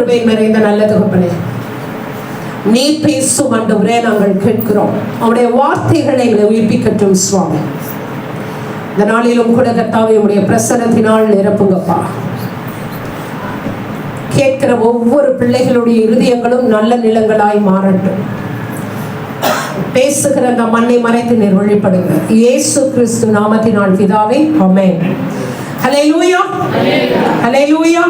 நிறைந்த நல்ல தகப்பனே, நீ பேசும் ஆண்டவரே நாங்கள் கேட்கிறோம். அவருடைய வார்த்தைகளை எங்களை உயிர்ப்பிக்கட்டும் சுவாமி. இந்த நாளிலும் கூட கர்த்தாவே உடைய பிரசன்னத்தினால் நிரப்புங்கப்பா. கேட்கிற ஒவ்வொரு பிள்ளைகளுடைய இருதயங்களும் நல்ல நிலங்களாய் மாறட்டும். பேசுகிற அந்த மண்ணை மறைத்து நீர் வழிபடுங்க. இயேசு கிறிஸ்து நாமத்தினால் பிதாவே, ஆமென். ஹல்லேலூயா, ஹல்லேலூயா.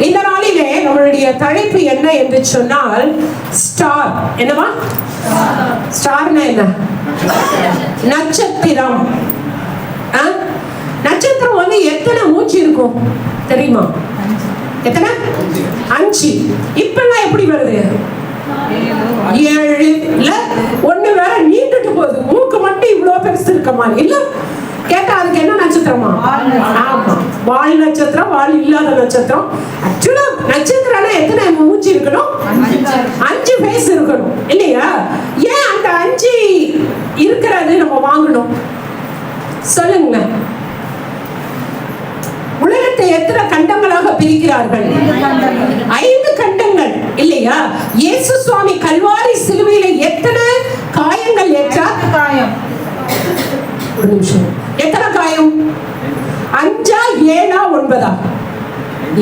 இந்த நாளிலே நம்மளுடைய தலைப்பு என்ன என்று சொன்னால் ஸ்டார். என்னவா? ஸ்டார்னா என்ன? நட்சத்திரம். நட்சத்திரம் வந்து எத்தனை மூச்சு இருக்கும் தெரியுமா? எத்தனை? 5. இப்பெல்லாம் எப்படி வருது? 7ல 1 வேற நீண்டுட்டு போகுது. மூக்கு மட்டும் இவ்வளவு பெருசு இருக்க மாதிரி இல்ல. கேட்டா அதுக்கு என்ன நட்சத்திரமா? ஆமா, வால் நட்சத்திரம், வால் இல்லாத நட்சத்திரம். ஆக்சுவலா நட்சத்திரம்னா எத்தனை மூச்சு இருக்கணும்? 5 ஃபேஸ் இருக்கணும் இல்லையா? ஏன் அந்த 5 இருக்கிறது நம்ம வாங்கணும் சொல்லுங்க. உலகத்தை எத்தனை கண்டங்களாக பிரிக்கிறார்கள்? 5 கண்டங்கள் இல்லையா? இயேசு சுவாமி கல்வாரி சிலுவையில எத்தனை காயங்கள் ஏற்றார்? ஒரு நிமிஷம், எத்தனை காயம்? 5, 7, 9?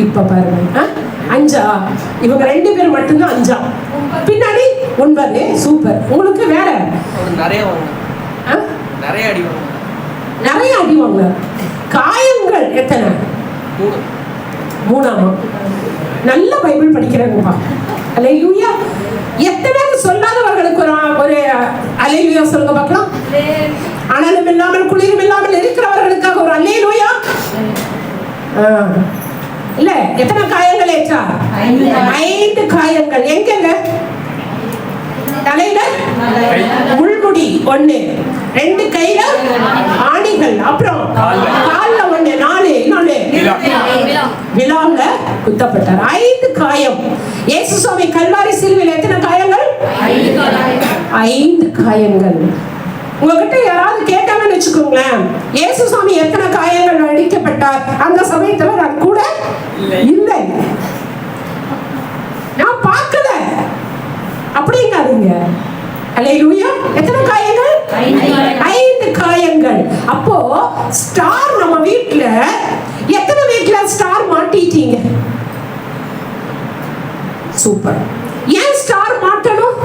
இப்ப பாருங்க, 5. இவங்க 2 பேர் மட்டும்தான் 5. பின்னாடி 9. சூப்பர். உங்களுக்கு வேற நிறைய அடி வாங்க. காயங்கள் எத்தனை? 3. நல்ல பைபிள் படிக்கிறாங்கப்பா. அல்லேலூயா. எத்தனை சொல்லாதவர்களுக்கு ஒரு அல்லேலூயா சொல்லுங்க பார்க்கலாம். அனலும் இல்லாமல் குளிரும் இல்லாமல் இருக்கிறவர்களுக்காக ஒரு அல்லேலூயா. இல்ல, எத்தனை காயங்கள் ஏற்றா? 5 காயங்கள். எங்கங்க? தலையில முள்முடி 1, 2 கையில ஆணிகள், அப்புறம் கால்ல 1, 4 விலாங்க குத்தப்பட்டார். 5 காயம். இயேசு சுவாமி கல்வாரி சிலுவையில் எத்தனை காயங்கள்? 5 காயங்கள். உங்ககிட்ட யாராவது கேட்டாங்கன்னு வச்சுக்கோங்களேன், இயேசு சுவாமி எத்தனை காயங்கள் அடிக்கப்பட்டார் அந்த சமயத்துல நான் கூட இல்லை, நான் பார்க்கல அப்படிங்காதீங்க. அல்லேலூயா. எத்தனை காயங்கள்? 5 காயங்கள். அப்போ ஸ்டார் நம்ம வீட்ல எத்தனை வீட்ல ஸ்டார் மாட்டிட்டீங்க? சூப்பர். ஏன் ஸ்டார் மாட்டணும்?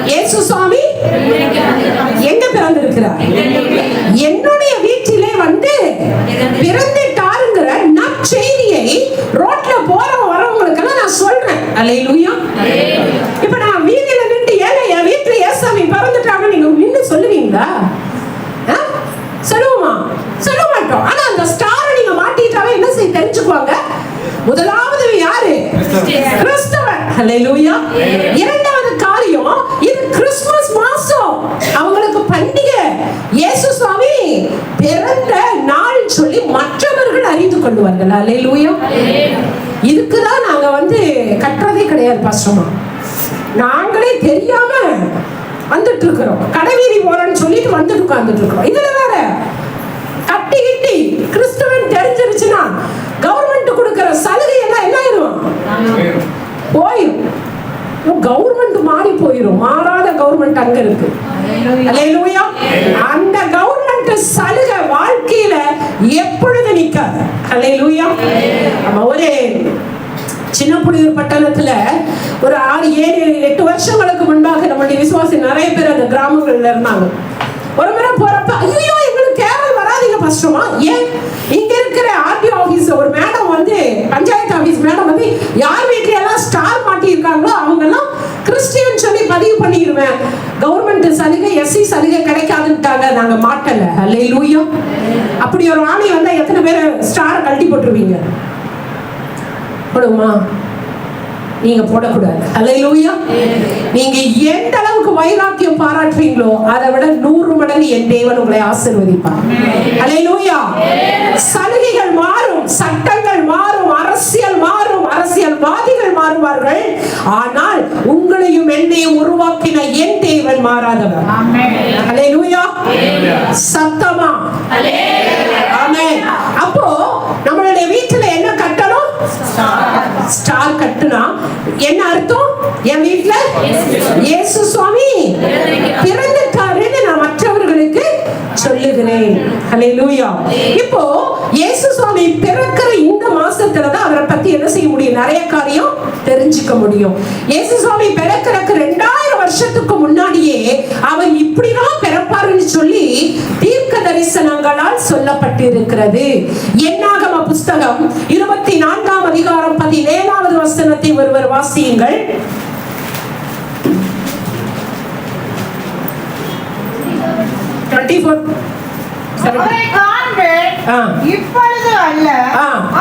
இயேசு சுவாமி எங்க பிறந்திருக்கிறார்? என்னுடைய வீட்டிலே வந்து பிறந்துட்டாருங்கிற நற்செய்தியை ரோட்ல வரவங்களுக்கு எல்லாம் நான் சொல்றேன். அல்லேலூயா. இப்ப நான் வீதியில நின்று ஏங்க என் வீட்டுல ஏசாமி பிறந்துட்டாங்க நீங்க நின்று சொல்லுவீங்களா? சொல்லுவோமா? சொல்ல மாட்டோம். ஆனா அந்த ஸ்டாரை நீங்க மாட்டிட்டாவே என்ன செய்ய தெரிஞ்சுக்குவாங்க. முதலாவது யாரு? கிறிஸ்தவன். அல்லேலூயா. இரண்டாவது காரியம், இது கிறிஸ்துமஸ் மாசம், அவங்களுக்கு பண்டிகை. இயேசு சுவாமி பிறந்த நாள் சொல்லி மற்றவர்கள் அறிந்து கொள்வார்கள். அல்லேலூயா. இதுக்குதான் நாங்க வந்து கட்டுறதே கிடையாது பாஸ்டர்மா. நாங்களே தெரியாம வந்துட்டு இருக்கிறோம். கடைவீதி போறோம்னு சொல்லிட்டு வந்துட்டு உட்கார்ந்துட்டு இருக்கிறோம். இதுல வேற கட்டி கிட்டி கிறிஸ்தவன் தெரிஞ்சிருச்சுன்னா கவர்மெண்ட் கொடுக்கிற சலுகை எல்லாம் என்ன ஆயிரும்? போயிரும். கவர்மெண்ட் மாறி போயிரும். மாறாத கவர்மெண்ட் அங்க இருக்கு. அல்லேலூயா. அந்த கவர்மெண்ட் சலுகை வாழ்க்கையில எப்பொழுது நிக்காது. அல்லேலூயா. நம்ம ஒரு சின்ன புலியூர் பட்டணத்துல ஒரு 6, 7, 8 வருஷங்களுக்கு முன்பாக நம்மளுடைய விசுவாசி நிறைய பேர் அந்த கிராமங்கள்ல இருந்தாங்க. ஒரு முறை போறப்ப ஐயோ எங்களுக்கு கேரள் வராதீங்க பாஸ்டர்மா. ஏன்? இங்க இருக்கிற ஆர்டிஓ ஆபீஸ் ஒரு மேடம் வந்து, பஞ்சாயத்து ஆபீஸ் மேடம் வந்து, யார் வீட்டுல எல்லாம் ஸ்டார் மாட்டி இருக்காங்களோ அவங்க எல்லாம் கிறிஸ்டியன் சொல்லி பதிவு பண்ணிடுவேன். கவர்மெண்ட் சலுகை, எஸ்சி சலுகை கிடைக்காதுட்டாங்க. நாங்க மாட்டல. அல்லேலூயா. அப்படி ஒரு ஆணை வந்தா எத்தனை பேர் ஸ்டார் கழட்டி போட்டுருவீங்க? போடுமா? நீங்க போடக்கூடாது. அல்லேலூயா. நீங்க எந்த அளவுக்கு வைராக்கியம் பாராட்டுறீங்களோ அதை விட 100 மடங்கு என் தேவன் உங்களை ஆசீர்வதிப்பார். அல்லேலூயா. சலுகைகள் மாறும், சட்டங்கள் மாறும், அரசியல் மாறும், அரசியல்வாதிகள் மாறுவார்கள். ஆனால் உங்களையும் என்னையும் உருவாக்கின என் தேவன் மாறாதவர். அல்லேலூயா. சத்தமா ஆமென். அப்போ நம்மளுடைய வீட்டுல என்ன கட்டளை ஹல்லேலூயா. இப்போ இயேசு சுவாமி பிறக்கிற இந்த மாசத்துல தான் அவரை பத்தி என்ன செய்ய முடியும், நிறைய காரியம் தெரிஞ்சுக்க முடியும். இயேசு சுவாமி பிறக்கிறதுக்கு 2000 வருஷத்துக்கு முன்னாடியே அவர் இப்படிதான் பிறப்பாருன்னு சொல்லி தீர்க்க தரிசனங்களால் சொல்லப்பட்டிருக்கிறது. என்னாகம புஸ்தகம் 24ஆம் அதிகாரம் 17வது வசனத்தை ஒருவர் வாசியுங்கள். அவரை காண்பேன், இப்பொழுது அல்ல,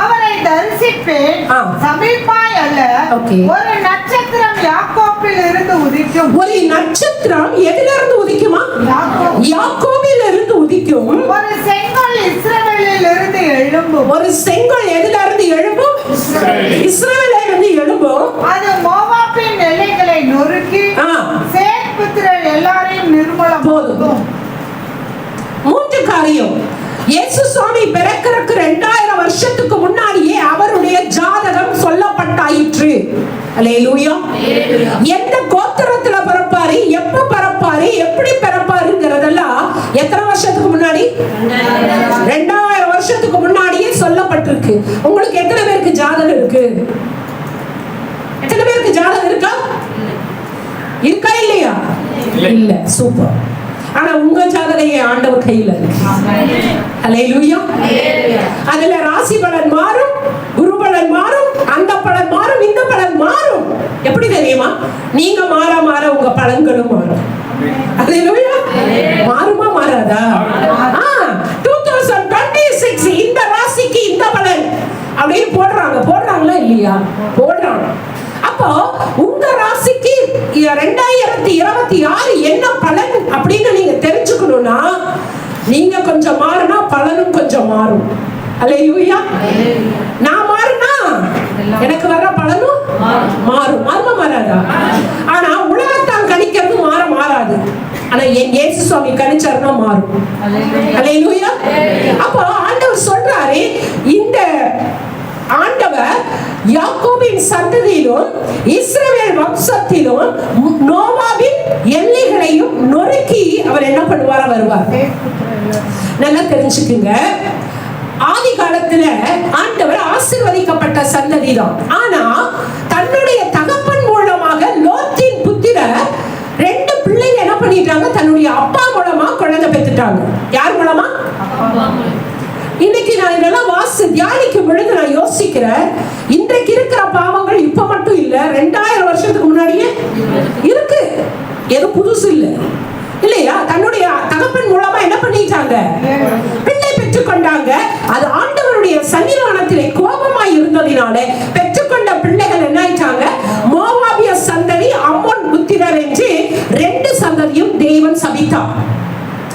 அவரை தரிசிப்பேன், சமீபமாய் அல்ல. ஒரு நட்சத்திரம் யாக்கோபில் இருந்து உதிக்கும். ஒரு நட்சத்திரம் எதிலிருந்து உதிக்குமா? யாக்கோபில் இருந்து உதிக்கும். ஒரு செங்கல் இஸ்ரவேலில் இருந்து எழும்பும். ஒரு செங்கல் எதிலிருந்து எழும்பும்? இஸ்ரவேலில் இருந்து எழும்பும். அது மோவாபின் எல்லைகளை நொறுக்கி சேத் புத்திரர் எல்லாரையும் நிர்மூலமாக்கும். 3 காரியம். இயேசு சுவாமி பிறக்கிறதுக்கு 2000 வருஷத்துக்கு முன்னாடியே அவருடைய ஜாதகம் சொல்லப்பட்டாயிற்று. அல்லேலூயா. எந்த கோத்திரத்துல பிறப்பாரு, எப்ப பிறப்பாரு, எப்படி பிறப்பாருங்கிறதெல்லாம் எத்தனை வருஷத்துக்கு முன்னாடி? 2000 வருஷத்துக்கு முன்னாடியே சொல்லப்பட்டிருக்கு. உங்களுக்கு எத்தனை பேருக்கு ஜாதகம் இருக்கு? எத்தனை பேருக்கு ஜாதகம் இருக்கா? இருக்கா இல்லையா? இல்ல. சூப்பர். ஆனா உங்க ஜாதகம் ஆண்டவர் கையில இருக்கு. அல்லேலூயா. அதுல ராசி பலன் மாறும், குரு பலன் மாறும், அந்த பலன் மாறும், இந்த பலன் மாறும். எப்படி தெரியுமா? நீங்க மாற மாற உங்க பலன்களும் மாறும். அல்லேலூயா. மாறுமா மாறாதா? 2026 இந்த ராசிக்கு இந்த பலன் அப்படின்னு போடுறாங்களா இல்லையா? போடுறாங்க. அப்போ உங்க ராசிக்கு 2026 என்ன பலன் அப்படின்னு நீங்க தெரிஞ்சுக்கணும்னா நீங்க கொஞ்சம் மாறினா பலனும் கொஞ்சம் மாறும். அல்லேலூயா. நான் மாறினா எனக்கு வர பலனும் மாறும். மாறுமா மாறாதா? ஆனா உலகத்தான் கணிக்கிறது மாறாது. ஆனா என் இயேசு சுவாமி கணிச்சாருன்னா மாறும். அல்லேலூயா. அப்போ ஆண்டவர் சொல்றாரு, இந்த ஆண்டவர் யாக்கோபின் சந்ததியிலும் இஸ்ரவேல் வம்சத்திலும் நோவாவின் எல்லைகளையும் நொறுக்கி அவர் என்ன பண்ணுவாரா? வருவார். நல்லா தெரிஞ்சுக்குங்க. ஆதி காலத்துல ஆண்டவர் ஆசீர்வதிக்கப்பட்ட சந்ததி தான். ஆனா தன்னுடைய தகப்பன் மூலமாக லோத்தின் புத்திரர் 2 பிள்ளைங்க என்ன பண்ணிட்டாங்க? தன்னுடைய அப்பா மூலமா குழந்தை பெற்றுட்டாங்க. யார் மூலமா? இன்னைக்கு நான் இதெல்லாம் தியானிக்கும் பொழுது நான் யோசிக்கிறேன், இன்றைக்கு இருக்கிற பாவங்கள் இப்ப மட்டும் இல்ல, 2000 வருஷத்துக்கு முன்னாடியே இருக்கு. எது புதுசு இல்ல இல்லையா? தன்னுடைய தகப்பன் மூலமா என்ன பண்ணிட்டாங்க? பிள்ளை பெற்றுக்கொண்டாங்க. அது ஆண்டவருடைய சன்னிதானத்திலே கோபமாய் இருந்ததினாலே பெற்றுக்கொண்ட பிள்ளைகள் என்ன ஆயிட்டாங்க? மோவாபிய சந்ததி, அம்மோன் புத்திரர் என்று 2 சந்ததியும் தேவன் சபித்தார்.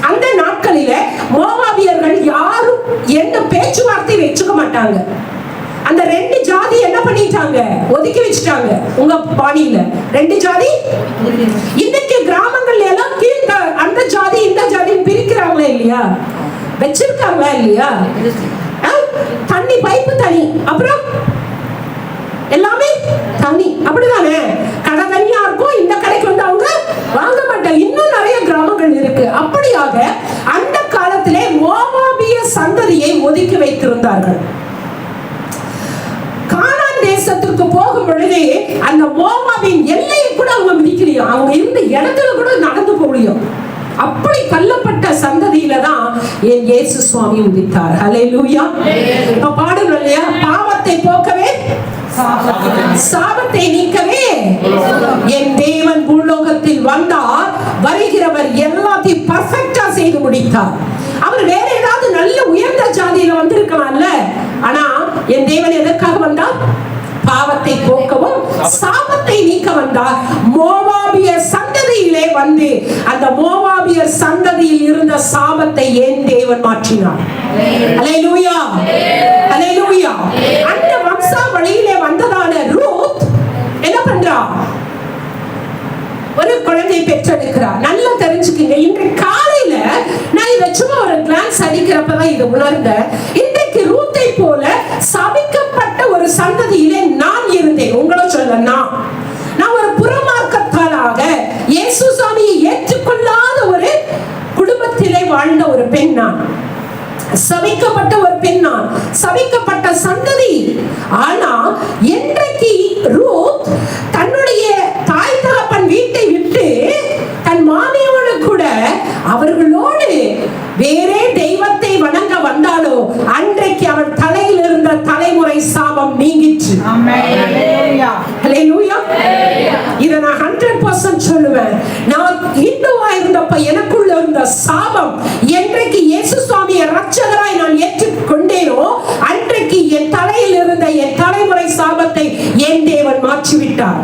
அந்த நாட்களில மோவாபியர்கள் யாரும் எந்த பேச்சுவார்த்தை வச்சுக்க மாட்டாங்க. அந்த 2 ஜாதி என்ன பண்ணிட்டாங்க? ஒதுக்கி வச்சுட்டாங்க. உங்க பாணியில 2 ஜாதி. இன்னைக்கு கிராமங்கள்ல எல்லாம் அந்த ஜாதி இந்த ஜாதி பிரிக்கிறாங்களா இல்லையா? வச்சிருக்காங்களா இல்லையா? தண்ணி பைப்பு தனி, அப்புறம் எல்லாமே தனி. அப்படிதானே? கடை தனியா இருக்கும், இந்த கடைக்கு வந்து அவங்க வாங்க மாட்டாங்க. இன்னும் நிறைய கிராமங்கள் இருக்கு. அப்படியாக அந்த காலத்திலே மோவாபிய சந்ததியை ஒதுக்கி வைத்திருந்தார்கள். கானான் தேசத்திற்கு போகும் பொழுது அந்த மோவாபின் எல்லையை கூட அவங்க மிதிக்கலையும், அவங்க இருந்த இடத்துல கூட நடந்து போகலையும். அப்படி கல்லப்பட்ட சந்ததியில தான் என் இயேசு சுவாமி உதித்தார். ஹல்லேலூயா. இப்ப பாடுறோம் இல்லையா? பாவத்தை போக்கவே சாபத்தை நீக்கவே என் தேவன் பூலோகத்தில் வந்தார். வருகிறவர் எல்லாத்தையும் பர்ஃபெக்ட்டா செய்து முடித்தார். அவர் வேற ஏதாவது நல்ல உயர்ந்த ஜாதியில வந்திருக்கலாம்ல. ஆனா என் தேவன் எதற்காக வந்தார்? பாவத்தை போக்கவும் சாபத்தை நீக்க வந்தார். மோவாபிய சந்ததியிலே வந்து அந்த மோவாபிய சந்ததியில் இருந்த சாபத்தை என் தேவன் மாற்றினார். அல்லேலூயா. அல்லேலூயா. அந்த வம்சாவளியிலே வந்ததான ரூத் என்ன பண்றா? ஒரு குழந்தை பெற்றெடுக்கிறார். நல்லா தெரிஞ்சுக்கீங்க. இன்று காலையில நான் இதை சும்மா ஒரு கிளான்ஸ் அடிக்கிறப்பதான் இது உணர்ந்த. இன்றைக்கு ரூத்தை போல சபிக்கப்பட்ட ஒரு சந்ததியிலே நான் இருந்தேன். உங்களும் சொல்ல, நான் ஒரு புறமார்க்கத்தாலாக இயேசு சாமியை ஏற்றுக்கொள்ளாத ஒரு குடும்பத்திலே வாழ்ந்த ஒரு பெண் நான். சபிக்கப்பட்ட ஒரு பெண்ணான், சபிக்கப்பட்ட சந்ததி. ஆனா என்றைக்கு ரூத் தன்னுடைய தாய் தகப்பன் வீட்டை விட்டு தன் மாமியோடு கூட அவர்களோடு வேறே தெய்வத்தை வணங்க வந்தாலோ அன்றைக்கு அவன் தலையில் இருந்த தலைமுறை சாபம் நீங்கிற்று. ஹல்லேலூயா. இதை நான் 100% சொல்லுவேன். நான் இந்துவா இருந்தப்ப எனக்குள்ள இருந்த சாபம் என்றைக்கு இயேசு சுவாமியை ரட்சகராய் நான் ஏற்றுக்கொண்டேனோ அன்றைக்கு என் தலையில் இருந்த என் தலைமுறை சாபத்தை என் தேவன் மாற்றிவிட்டார்.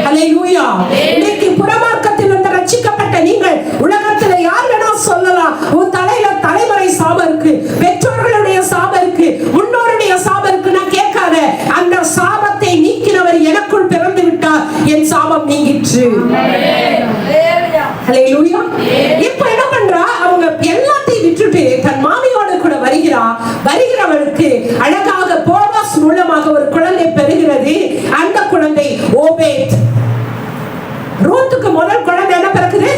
ஹல்லேலூயா. இன்னைக்கு புறமார்க்கத்தில் இருந்து ரட்சிக்கப்பட்ட நீங்கள் உலகத்தில் யார் வேணா சொல்லலாம், உன் தலையில தலைமுறை சாபம் இருக்கு, பெற்றோர்களுடைய சாபம் இருக்கு, முன்னோருடைய சாபம் இருக்கு. நான் கேட்காத, அந்த சாபத்தை நீக்கினவர் எனக்குள் பிறந்து விட்டார், என் சாபம் நீங்கிற்று. ஹல்லேலூயா. இப்போ என்ன பண்றா? அவங்க எல்லாத்தையும் விட்டுட்டு தன் மாமியோடு கூட வருகிறவளுக்கு அழகாக போவாஸ் மூலமாக ஒரு குழந்தை பெறுகிறது. அந்த குழந்தை ஓபேத். ரூத்துக்கு முதல் குழந்தை என்ன பிறக்குது?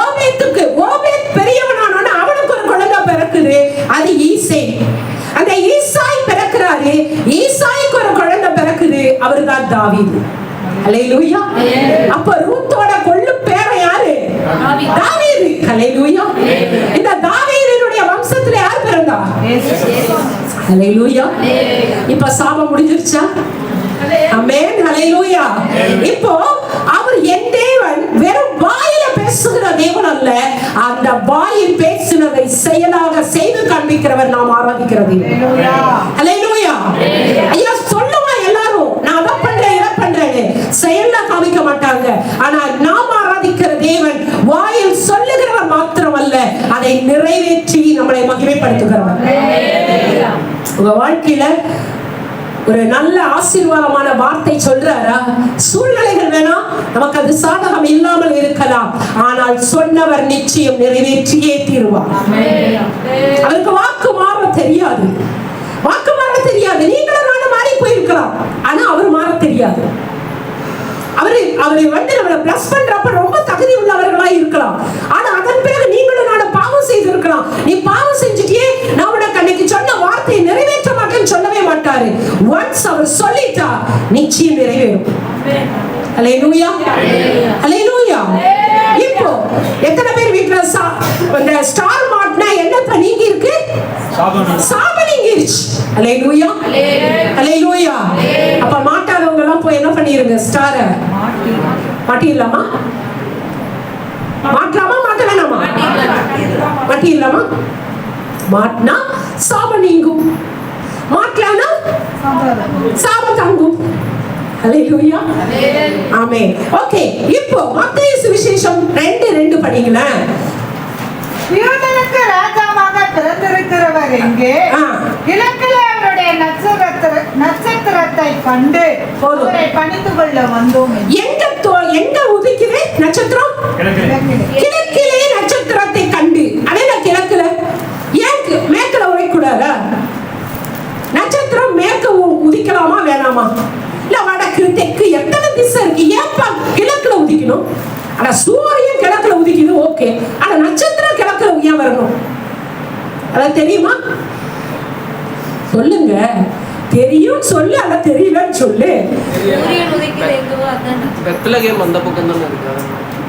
ஓபேத்துக்கு. ஓபேத் பெரியவனான அவனுக்கு ஒரு குழந்தை பிறக்குது, அது ஈசை. அந்த ஈசாய் பிறக்கிறாரு, ஈசாய்க்கு ஒரு குழந்தை பிறக்குது, அவர்தான் தாவீது. ஹல்லேலூயா. அப்ப ரூத்தோட கொள்ளு பேர் யாரு? தாவீது. ஹல்லேலூயா. இந்த தாவீதினுடைய வம்சத்துல யார் பிறந்தா? ஹல்லேலூயா. இப்ப சாபம் முடிஞ்சிருச்சா? ஆமென். ஹல்லேலூயா. இப்போ அவர் என் தேவன் வெறும் வாயில பேசுகிற தேவன் அல்ல, அந்த வாயில் பேசினதை செயலாக செய்து காண்பிக்கிறவர் நாம் ஆராதிக்கிறது. ஹல்லேலூயா. ஐயா சொல்லுவா எல்லாரும், நான் அதை பண்றேன் இதை பண்றேன்னு, செயல்ல காமிக்க மாட்டாங்க. ஆனா நாம் ஆராதிக்கிற தேவன் வாயில் சொல்லுகிறவர் மாத்திரமல்ல, அதை நிறைவேற்றி நம்மளை மகிமைப்படுத்துகிறவர். உங்க வாழ்க்கையில ஒரு நல்ல ஆசீர்வாதமான வார்த்தை சொல்றாரா? சூழ்நிலைகள் வேணா நமக்கு அது சாதகம் இல்லாமல் இருக்கலாம், ஆனால் சொன்னவர் நிச்சயம் நிறைவேற்றியே தீருவார். அவருக்கு வாக்கு மாற தெரியாது, வாக்கு மாற தெரியாது. நீங்களும் நானும் மாறி போயிருக்கலாம், ஆனா அவர் மாற தெரியாது. அவரை வந்து நம்மளை பிளஸ் பண்றப்ப ரொம்ப தகுதி உள்ளவர்களா இருக்கலாம், ஆனா அதன் பிறகு நீங்களும் நானும் பாவம் செய்திருக்கலாம். நீ பாவம் செஞ்சுட்டியே, நான் உனக்கு அன்னைக்கு சொன்ன வார்த்தையை நிறைவேற்ற மாட்டேன்னு சொல்லவே மாட்டாரு. ஒன்ஸ் அவர் சொல்லிட்டா நிச்சயம் நிறைவேறும். ஹல்லேலூயா. ஹல்லேலூயா. இப்போ எத்தனை பேர் வீட்டுல இந்த ஸ்டார் மாட்னா என்ன நீங்கி இருக்கு? சாபம் நீங்கிருச்சு. ஹல்லேலூயா. ஹல்லேலூயா. அப்ப மாட்டாதவங்க எல்லாம் போய் என்ன பண்ணிருங்க? ஸ்டார மாட்டிடலாமா? மாட்டலாமா? மாட்ட வேணாமா? மாட்டிடலாமா? மாட்டினா சாபம் நீங்கும், மாட்டலானா சாபம் தங்கும். ஹல்லேலூயா. ஆமென். ஓகே, இப்போ மத்தேயு சுவிசேஷம் 2:2 படிங்களேன். யூதனுக்கு ராஜாவாக பிறந்திருக்கிறவர் எங்கே? கிழக்கிலே அவருடைய நட்சத்திரத்தை கண்டு அவரை பணிந்து கொள்ள வந்தோம். எங்க உதிக்குது நட்சத்திரம்? கிழக்கிலே நட்சத்திரத்தை கண்டு. அதே கிழக்குல ஏன் மேற்குல உரைக்கூடாதா? நட்சத்திரம் மேற்கு உதிக்கலாமா வேணாமா? இல்ல வடக்கு தெற்கு எத்தனை திசை இருக்கு, ஏன்பா கிழக்குல உதிக்கணும்? ஆனா சூரியன் கிழக்குல உதிக்குது, ஓகே. ஆனா நட்சத்திரம் கிழக்குல ஏன் வரணும்? அத தெரியுமா? சொல்லுங்க. தெரியும் சொல்லு, அத தெரியலன்னு சொல்லு. சூரியன் உதிக்குது எங்கவோ அதான் பெத்லகேம் அந்த பக்கம் தான் இருக்கு.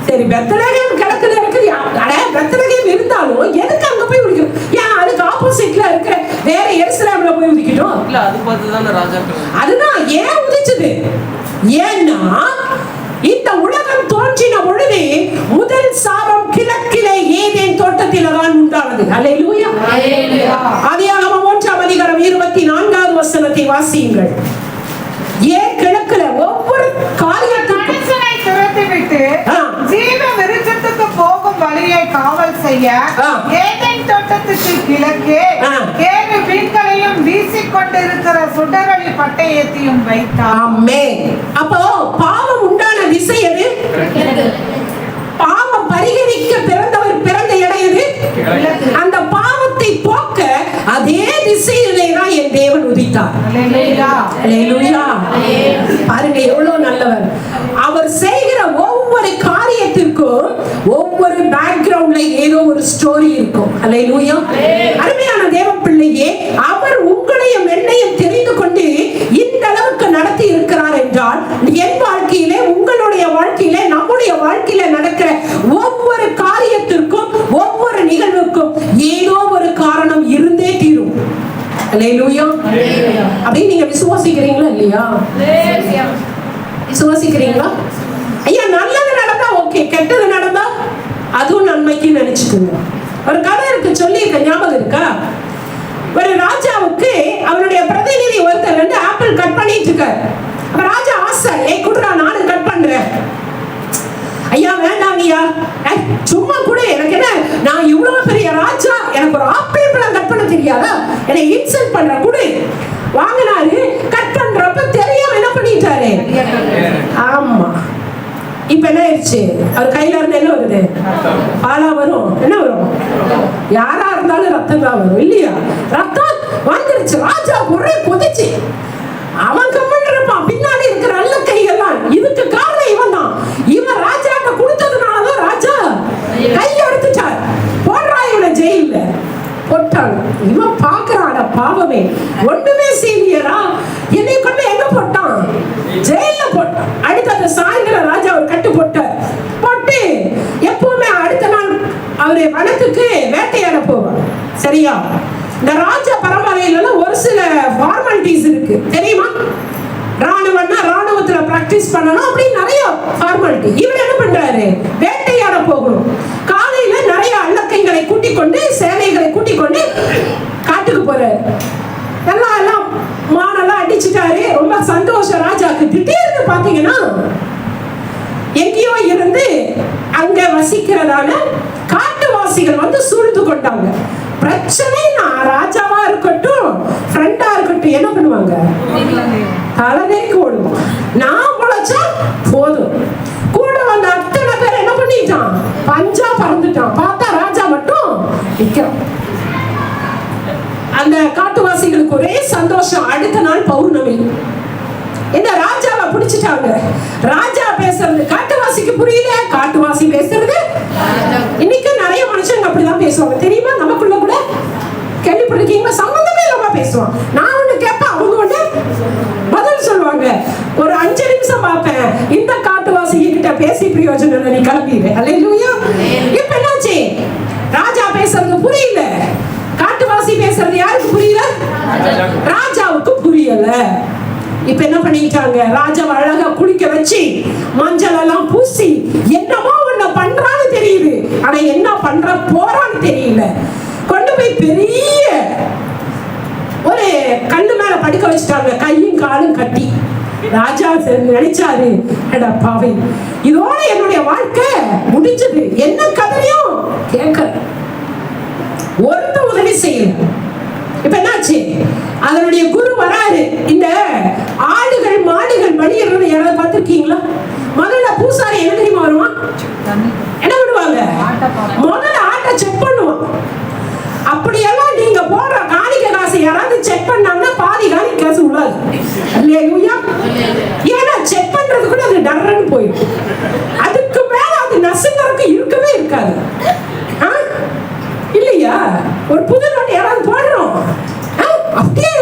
சரி, பெத்லகேம் கிழக்குல இருக்கு. அட பெத்லகேம் இருந்தாலும் எதுக்கு அங்க போய் உதிக்கணும்? ஏன் அதுக்கு ஆப்போசிட்ல இருக்கிற வேற எருசலேம்ல போய் உதிக்கணும்? இல்ல அது பார்த்து தான் ராஜாக்கள். அதுதான் ஏன் உதிச்சது? ஏன்னா இந்த உலகம் தோன்றின பொழுது முதல் சாபம் கிழக்கிலே ஏதேன் தோட்டத்தில தான் உண்டானது. ஹல்லேலூயா. ஆதியாகமம் 1:24 வசனத்தை வாசியுங்கள். ஏன் கிழக்குல ஒவ்வொரு காரியத்துக்கும் மனுஷனை துரத்திவிட்டு ஜீவ விருட்சத்துக்கு போகும் வழியை காவல் செய்ய ஏதேன் தோட்டத்துக்கு கிழக்கே 7 விண்களையும் வீசிக்கொண்டிருக்கிற சுடரொளி பட்டயத்தையும் வைத்தார். ஆமென். அப்போ பாவம் உண்டான திசை எது? பாவம் பரிகரிக்க பிறந்தவர் பிறந்த இடம் எது? அந்த பாவத்தை போக்க அதே திசையிலே தான் என் தேவன் உதித்தார். ஹல்லேலூயா. பாருங்க எவ்வளவு நல்லவர். அவர் செய்கிற ஒவ்வொரு காரியத்திற்கும் ஒவ்வொரு ஒவ்வொரு பேக்ரவுண்ட்ல ஏதோ ஒரு ஸ்டோரி இருக்கும். அல்லேலூயா. அருமையான தேவ பிள்ளையே, அவர் உங்களையும் என்னையும் தெரிந்து கொண்டு இந்த அளவுக்கு நடத்தி இருக்கிறார் என்றால், என் வாழ்க்கையிலே, உங்களுடைய வாழ்க்கையிலே, நம்முடைய வாழ்க்கையில நடக்கிற ஒவ்வொரு காரியத்திற்கும், ஒவ்வொரு நிகழ்வுக்கும் ஏதோ ஒரு காரணம் இருந்தே தீரும். அல்லேலூயா. அப்படி நீங்க விசுவாசிக்கிறீங்களா இல்லையா? விசுவாசிக்கிறீங்களா? ஐயா, நல்லது நடந்தா ஓகே, கெட்டது நடந்தா அதுவும் நன்மைக்கு நினைச்சுக்கோங்க. ஒரு கதை இருக்கு, சொல்லியிருக்க ஞாபகம் இருக்கா? ஒரு ராஜாவுக்கு அவருடைய பிரதிநிதி ஒருத்தர் வந்து ஆப்பிள் கட் பண்ணிட்டு இருக்காரு. அப்ப ராஜா ஆசை, குடுறா நானும் கட் பண்றேன். ஐயா வேண்டாங்கய்யா, சும்மா கூட, எனக்கு என்ன, நான் இவ்வளவு பெரிய ராஜா, எனக்கு ஒரு ஆப்பிள் பழம் கட் பண்ண தெரியாதா? என்னை இன்சல்ட் பண்ற குடு. வாங்கினாரு, கட் பண்றப்ப தெரியாம என்ன பண்ணிட்டாரு? ஆமா. இப்ப என்ன ஆயிடுச்சு? அவர் கையில இருந்து என்ன வருது? பாலா வரும். என்ன வரும்? யாரா இருந்தாலும் ரத்தம் தான் வரும் இல்லையா? ரத்தம் வந்துருச்சு. ராஜா ஒரே கொதிச்சு, அவன் கம்மன் இருப்பான், பின்னாடி இருக்கிற நல்ல கைகள்லாம். இதுக்கு காரணம் இவன் தான். இவன் ராஜாட்ட கொடுத்ததுனாலதான் ராஜா கை எடுத்துட்டார். போடுறா இவனை ஜெயில போட்டாங்க. இவன் பாக்குறான், பாவமே, ஒண்ணுமே செய்யறா, என்னை கொண்டு எங்க போட்டான்? ஜெயில போட்டான். அடுத்த சாயந்தரம் ராஜா ஒரு கட்டு போட்டார். போட்டு எப்பவுமே அடுத்த நாள் அவரு வனத்துக்கு வேட்டையாட போவார். சரியா? இந்த ராஜா பரம்பரையில ஒரு சில ஃபார்மாலிட்டிஸ் இருக்கு, தெரியுமா? ராணுவம்னா ராணுவத்துல பிராக்டிஸ் பண்ணணும், அப்படி நிறைய ஃபார்மாலிட்டி. இவர் என்ன பண்றாரு? வேட்டையாட போகணும். காலையில நிறைய அன்னக்கைகளை கூட்டிக் கொண்டு, சேனைகளை கூட்டிக் கொண்டு காட்டுக்கு போறாரு. எல்லாம் மானெல்லாம் அடிச்சுட்டாரு. ரொம்ப சந்தோஷம் ராஜாக்கு. திடீர்னு பாத்தீங்கன்னா எங்கேயோ இருந்து அங்க வசிக்கிறதான காட்டுவாசிகள் வந்து சூழ்ந்து கொண்டாங்க. பிரச்சனை, நான் ராஜாவா இருக்கட்டும், ஃப்ரெண்டா இருக்கட்டும், என்ன பண்ணுவாங்க? தலைநேக்கு ஓடுவோம். நான் பொழைச்சா போதும். கூட வந்த அத்தனை பேர் என்ன பண்ணிட்டான்? பஞ்சா பறந்துட்டான். பார்த்தா ராஜா மட்டும் நிற்கிறான். அந்த காட்டுவாசிகளுக்கு ஒரே சந்தோஷம். அடுத்த நாள் பௌர்ணமி. இந்த ராஜாவை பிடிச்சிட்டாங்க. ராஜா பேசுறது காட்டுவாசிக்கு புரியல, காட்டுவாசி பேசுறது. இன்னைக்கு நிறைய மனுஷங்க அப்படிதான் பேசுவாங்க, தெரியுமா? நமக்குள்ள கூட கேள்விப்பட்டிருக்கீங்களா? சம்பந்தமே இல்லாம பேசுவான். நான் ஒண்ணு கேட்பேன், அவங்க ஒண்ணு பதில் சொல்லுவாங்க. ஒரு 5 நிமிஷம் பார்ப்பேன், இந்த காட்டுவாசி கிட்ட பேசி பிரயோஜனம் இல்லை, நீ கிளம்பிடு. அல்லேலூயா. இப்ப என்னாச்சு? ராஜா பேசுறது புரியல, காட்டுவாசி பேசுறது யாருக்கு புரியல? ராஜாவுக்கு புரியல. இப்ப என்ன பண்ணிட்டாங்க? ராஜாவை அழகா குளிக்க வச்சு மஞ்சள் எல்லாம் பூசி என்னமோ ஒண்ணு பண்றான்னு தெரியுது, ஆனா என்ன பண்ற போறான்னு தெரியல. கொண்டு போய் பெரிய ஒரு கண்ணு மேல படுக்க வச்சுட்டாங்க, கையும் காலும் கட்டி. ராஜா நினைச்சாரு, அட பாவி, இதோட என்னுடைய வாழ்க்கை முடிஞ்சது. என்ன கதையும் கேட்க ஒருத்த உதவி செய்யல. இப்ப என்னாச்சு? அதனுடைய குரு வராரு. இந்த ஆடுகள் மாடுகள் பலியிடுறது யாராவது பார்த்திருக்கீங்களா? முதல்ல பூசாரி என்ன தெரியுமா வருவான்? என்ன பண்ணுவாங்க? முதல்ல ஆட்டை செக் பண்ணுவான். அப்படியெல்லாம் நீங்க போடுற காணிக்கை காசு யாராவது செக் பண்ணாங்கன்னா பாதி காணிக்கை காசு உள்ளாது. அல்லேலூயா. ஏன்னா செக் பண்றது கூட அது டர்ன்னு போயிடும். அதுக்கு மேல அது நசுங்கறதுக்கு இருக்கவே இருக்காது. இல்லையா? ஒரு புது நோட்டு யாராவது போடுறோம், அப்படியே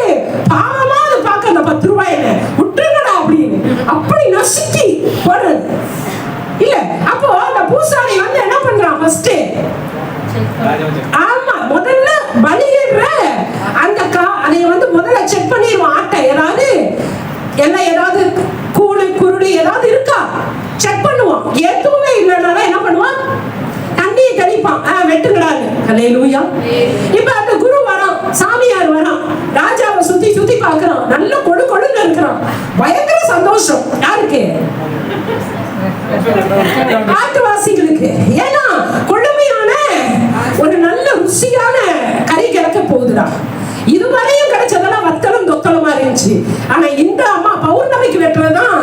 பாவமா அதை பார்க்க, அந்த 10 ரூபாயில விட்டுருங்கடா அப்படின்னு அப்படி நசுக்கி போடுறது இல்ல. அப்போ அந்த பூசாரி வந்து என்ன பண்றான்? ஃபர்ஸ்ட் ஆமா, முதல்ல பலியிடுற அந்த அதை வந்து முதல்ல செக் பண்ணிடுவான். ஆட்டை ஏதாவது எல்லாம் ஏதாவது கூடு குருடு ஏதாவது இருக்கா செக் பண்ணுவான். எதுவுமே இல்லைனால என்ன பண்ணுவான்? தண்ணியை தெளிப்பான், வெட்டுங்கடான்னு. அல்லேலூயா. இப்ப அந்த குரு வரான், சாமியார் வரான், ராஜாவை சுத்தி சுத்தி பாக்குறான், நல்ல கொடு கொடுன்னு இருக்கிறான். பயங்கர சந்தோஷம். யாருக்கு? காட்டுவாசிகளுக்கு. ஏன்னா கொழுமையான ஒரு நல்ல ருசியான கறி கிடைக்க போகுதுடா. இதுவரையும் கிடைச்சதெல்லாம் வத்தலும் தொத்தலமா இருந்துச்சு. ஆனா இந்த அம்மா பௌர்ணமிக்கு வெட்டுறதுதான்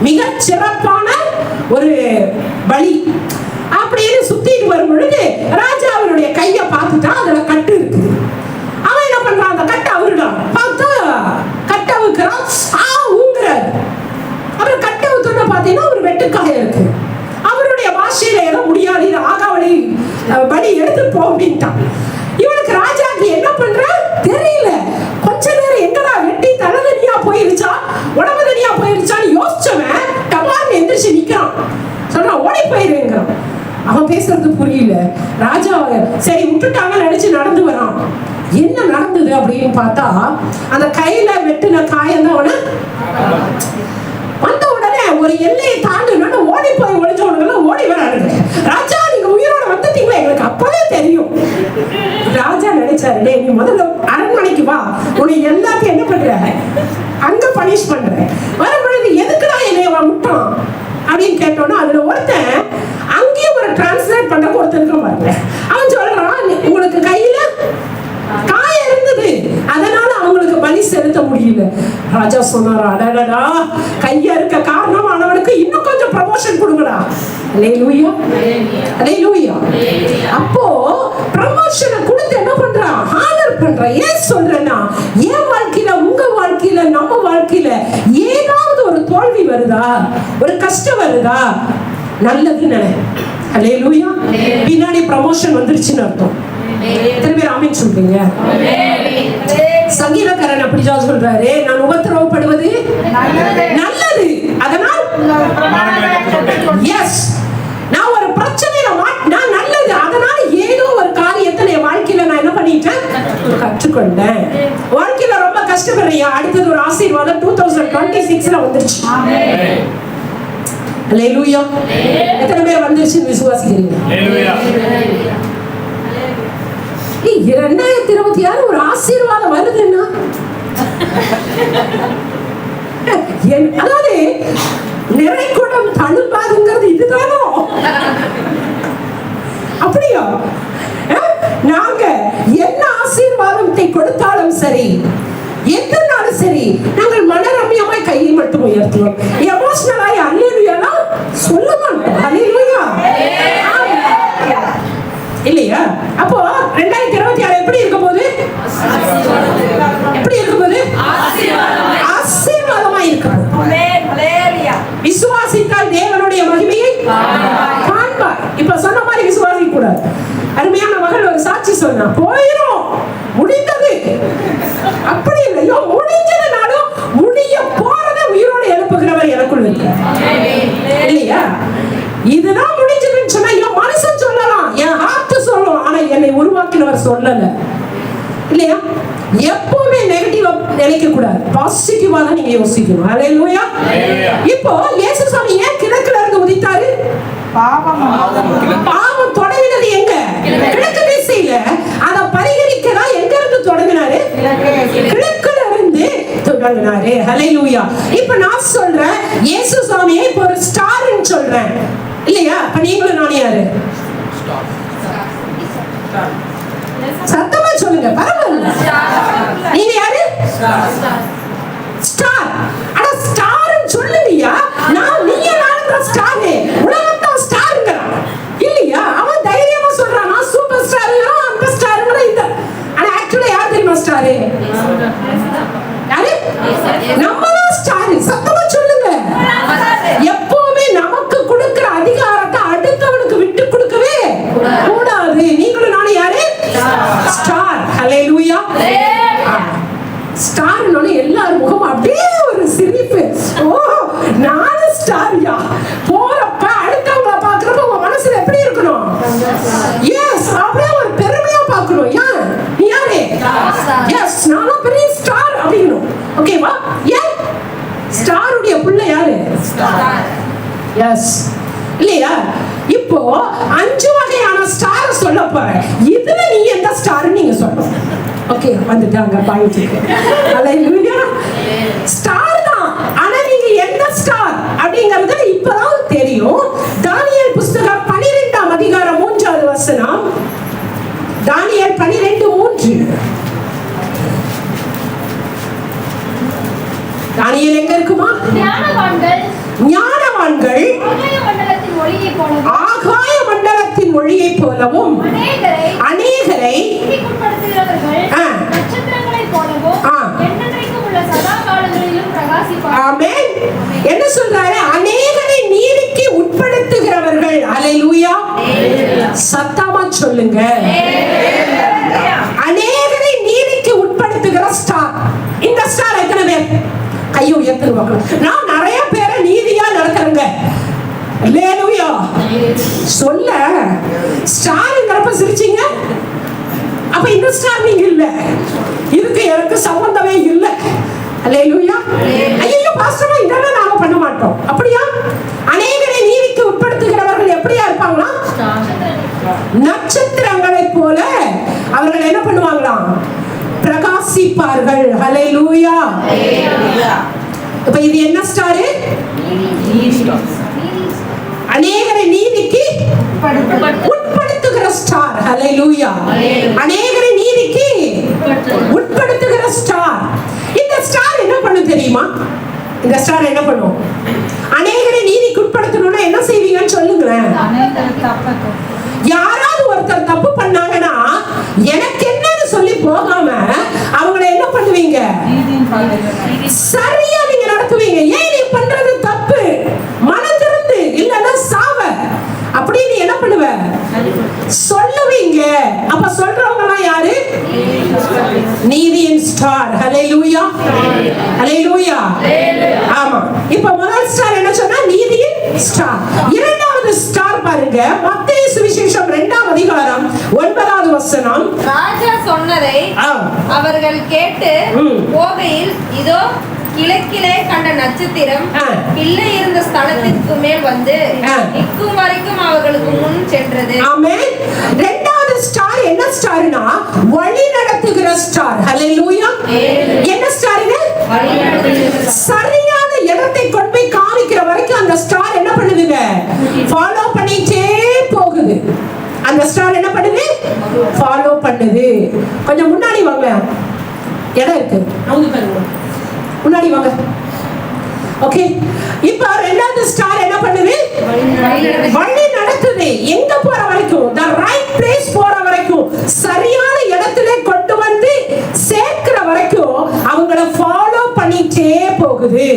மிக சிறப்பான ஒரு பலி அப்படின்னு சுத்திட்டு வரும் பொழுது ராஜா அவருடைய கைய பார்த்துட்டான், அதுல கட்டு இருக்கு. அவன் என்ன பண்றான்? அந்த கட்டை அவருதான் பார்த்தா கட்டை அவுக்குறான், ஊங்குறாரு. அப்புறம் கட்டை ஊத்துன பாத்தீங்கன்னா ஒரு வெட்டுக்காய இருக்கு. அவருடைய பாஷையில ஏதோ முடியாது, இது ஆகாவளி நடக்கிறது புரியல. ராஜா சரி விட்டுட்டாங்க நினைச்சு நடந்து வரான். என்ன நடந்தது அப்படின்னு பார்த்தா அந்த கையில வெட்டுன காயம் தான் அவனை வந்த உடனே ஒரு எல்லையை தாண்டினோன்னு ஓடி போய் ஒளிஞ்சவனுங்கெல்லாம் ஓடி வரானுங்க. ராஜா நீங்க உயிரோட வந்துட்டீங்களா, எங்களுக்கு அப்பவே தெரியும். ராஜா நினைச்சாரு, டே நீ முதல்ல அரண்மனைக்கு வா, உன்னை எல்லாத்தையும் என்ன பண்ற அங்க பனிஷ் பண்ற, வரும்பொழுது எதுக்குடா என்னைய விட்டான் அப்படின்னு கேட்டோன்னா அதுல ஒருத்தன் அங்கேயும் ஒரு டிரான்ஸ்லேட் பண்ற ஒருத்தருக்கு பாருங்க. அவன் சொல்றான் உங்களுக்கு கையில காயம் இருந்தது, அதனால அவங்களுக்கு பலி செலுத்த முடியல. ராஜா சொன்னாரா, அடடா கையா இருக்க காரணமானவனுக்கு இன்னும் கொஞ்சம் ப்ரமோஷன் கொடுங்கடா. அல்லேலூயா அல்லேலூயா. அப்போ ப்ரமோஷனை கொடுத்து என்ன பண்றான், ஹானர் பண்றான். ஏன் சொல்றேன்னா என் வாழ்க்கையில உங்க வாழ்க்கையில நம்ம வாழ்க்கையில ஏதாவது ஒரு தோல்வி வருதா, ஒரு கஷ்டம் வருதா, நல்லது நினை. அல்லேலூயா. பின்னாடி ப்ரமோஷன் வந்துருச்சுன்னு அர்த்தம். எத்தனை பேர் ஆமென் சொல்றீங்க? சங்கீதக்காரன் அப்படிதான் சொல்றாரு, நான் உபத்திரவப்படுவது நல்லது, அதனால் எஸ் நான் ஒரு பிரச்சனையில நான் நல்லது, அதனால ஏதோ ஒரு காரியத்தை என் வாழ்க்கையில நான் என்ன பண்ணிட்டேன், கற்றுக்கொண்டேன். வாழ்க்கையில ரொம்ப கஷ்டப்படுறியா, அடுத்தது ஒரு ஆசீர்வாதம் 2026ல வந்துருச்சு. அல்லேலூயா. எத்தனை பேர் வந்துருச்சுன்னு விசுவாசிக்கிறீங்க? 2026 ஒரு ஆசீர்வாதம் வருதுன்னா அதாவது நிறைகுடம் தழும்பாதுங்கிறது இதுதானோ? அப்படியா? நாங்க என்ன ஆசீர்வாதத்தை கொடுத்தாலும் சரி, எதுனாலும் சரி, நாங்கள் மனரம்யமாய் கையை மட்டும் உயர்த்துவோம். எமோஷனலாய் அல்லேலூயாலாம் சொல்ல மாட்டோம். அல்லேலூயா இல்லையா? அப்போ 2026 எப்படி இருக்க போகுது? எப்படி இருக்க போகுது? ஆசீர்வாதமா இருக்கிறது. விசுவாசித்தால் தேவனுடைய மகிமையை காண்பார். இப்ப சொன்ன மாதிரி விசுவாசிக்க கூடாது. அருமையான மகள் ஒரு சாட்சி சொன்னா, போயிரும் முடிந்தது. அப்படி இல்லையோ, முடிஞ்சதுனாலும் முடிய போறத உயிரோடு எழுப்புகிறவர் எனக்குள்ள இருக்கு இல்லையா? இதுதான் முடிஞ்சதுன்னு சொன்னா என் மனுஷன் சொல்லலாம், என் ஹார்ட் சொல்லும், ஆனா என்னை உருவாக்கினவர் சொல்லல இல்லையா? எப்பவுமே நெகட்டிவா நினைக்க கூடாது, பாசிட்டிவா தான் நீங்க யோசிக்கணும். அல்லேலூயா. இப்போ இயேசு சாமி ஏன் கிழக்குல இருந்து உதித்தாரு? பாவம் தொடங்கினது எங்க? கிழக்கு திசையில. அத பரிகரிக்கதான் எங்க இருந்து தொடங்கினாரு? கிழக்குல இருந்து தொடங்கினாரு. அல்லேலூயா. இப்ப நான் சொல்றேன், இயேசு சாமியை இப்ப ஒரு ஸ்டார்னு சொல்றேன் இல்லையா? அப்ப நீங்களும் நானே யாரு? சத்தமா சொல்லுங்க, பரவாயில்ல. நீங்க யாரு? ஸ்டார். அட ஸ்டார்னு சொல்லுவியா? நான் நீங்க நானும் ஸ்டார், உலகத்தான் ஸ்டார்ங்கறான் இல்லையா? அவன் தைரியமா சொல்றான், நான் சூப்பர் ஸ்டார்ங்கறா, அந்த ஸ்டார்ங்கறா இந்த. ஆனா ஆக்சுவலா யார் தெரியுமா ஸ்டார்? யாரு? நம்ம தான் ஸ்டார். சத்தமா சொல்லுங்க. எப்பவுமே நமக்கு கொடுக்கிற அதிகாரத்தை அடுத்தவனுக்கு விட்டு கொடுக்கவே கூடாது. நீங்களும் நானும் யாரு? ஸ்டார். அல்லேலூயா. ஸ்டார்னால எல்லார் முகம் அப்படியே ஒரு சிரிப்பு. ஓ நானும் ஸ்டார்யா. போறப்ப அடுத்தவங்களை பார்க்கறப்ப உங்க மனசுல எப்படி இருக்கணும்? எஸ், அப்படியே ஒரு பெருமையா பார்க்கணும். ஏன் நீ யாரு? எஸ், நானும் பெரிய ஸ்டார் அப்படிங்கணும். ஓகேவா? ஏன் ஸ்டாருடைய புள்ள யாரு? எஸ் இல்லையா? இப்போ 5 வகையான ஸ்டார் சொல்ல போறேன். இதுல நீங்க எந்த ஸ்டார் நீங்க சொல்லணும். ஓகே, வந்துட்டாங்க பாயிண்ட்க்கு. அல்லேலூயா. ஸ்டார் தான், ஆனா நீங்க எந்த ஸ்டார் அப்படிங்கறது இப்பதான் தெரியும். தானியேல் புத்தகம் 12ஆம் அதிகாரம் 3வது வசனம். தானியேல் 12:3. தானியேல் எங்க இருக்குமா? ஞானவான்கள் ஆகாய மண்டலத்தின் ஒளியைப் போலவும் அநேகரை ஆமென். என்ன சொல்றாரு? அநேகரை நீதிக்கு உட்படுத்துகிறவர்கள். அல்லேலூயா. சத்தமா சொல்லுங்க. அநேகரை நீதிக்கு உட்படுத்துகிற ஸ்டார். இந்த ஸ்டார் எத்தனை பேர் கையை உயர்த்துவாங்க? நான் நிறைய பேரை நீதியா நடத்துறேங்க. அல்லேலூயா. சொல்ல ஸ்டார்ங்கிறப்ப சிரிச்சீங்க. அப்ப இந்த ஸ்டார் நீங்க இல்ல, இதுக்கு எனக்கு சம்பந்தமே இல்ல. அல்லேலூயா. ஐயோ பாஸ்டர் இதெல்லாம் நாங்க பண்ண மாட்டோம். அப்படியா? அநேகரை நீதிக்கு உட்படுத்துகிறவர்கள் எப்படியா இருப்பாங்களா? நட்சத்திரங்களைப் போல அவர்கள் என்ன பண்ணுவாங்களாம்? பிரகாசிப்பார்கள். ஹல்லேலூயா. இப்ப இது என்ன ஸ்டார்? அநேகரை நீதிக்கு உட்படுத்துகிற ஸ்டார். ஹல்லேலூயா. அநேகரை நீதிக்கு உட்படுத்துகிற ஸ்டார். இந்த ஸ்டார் என்ன பண்ணும் தெரியுமா? இந்த ஸ்டார் என்ன பண்ணும்? அநேகரை நீதிக்கு உட்படுத்தணும்னா என்ன செய்வீங்கன்னு சொல்லுங்களேன். யாராவது ஒருத்தர் தப்பு பண்ணாங்கன்னா எனக்கு என்னன்னு சொல்லி போகாம அவங்களை என்ன பண்ணுவீங்க? சரியா நீங்க நடத்துவீங்க. ஏன் நீ பண்றது தப்பு, மனதிருந்து இல்லன்னா சாவ அப்படின்னு என்ன பண்ணுவ? சொல்லுவீங்க. அப்ப சொல்றவங்க எல்லாம் யாரு? நீதியின் ஸ்டார். ஹல்லேலூயா. ஹல்லேலூயா. ஆமா. இப்ப முதல் ஸ்டார் என்ன சொன்னா? நீதியின் ஸ்டார். இரண்டாவது ஸ்டார் பாருங்க, மத்தேயு சுவிசேஷம் 2ஆம் அதிகாரம் 9வது வசனம். ராஜா சொன்னதை அவர்கள் கேட்டு போகையில் இதோ கிழக்கிலே கண்ட நட்சத்திரம் பிள்ளை இருந்த ஸ்தலத்திற்கு மேல் வந்து நிற்கும் வரைக்கும் அவர்களுக்கு முன் சென்றது. ஆமென். இரண்டாவது ஸ்டார் என்ன ஸ்டார்னா? வழி நடத்துகிற ஸ்டார். ஹல்லேலூயா. என்ன ஸ்டாருங்க? சரியான இடத்தை கொண்டு போய் காமிக்கிற வரைக்கும் அந்த ஸ்டார் என்ன பண்ணுதுங்க? ஃபாலோ பண்ணிட்டே போகுது. அந்த ஸ்டார் என்ன பண்ணுது? ஃபாலோ பண்ணுது. கொஞ்சம் முன்னாடி வாங்க, இடம் இருக்கு, அவங்க பாருங்க, முன்னாடி வாங்க. ஓகே. இப்ப ரெண்டாவது ஸ்டார் என்ன பண்ணுது? வழி நடத்துது. எங்க போற வரைக்கும்? the right place போற வரைக்கும், சரியான இடத்துல கொண்டு வந்து சேர்க்கிற வரைக்கும் அவங்கள ஃபாலோ பண்ணிட்டே போகுது.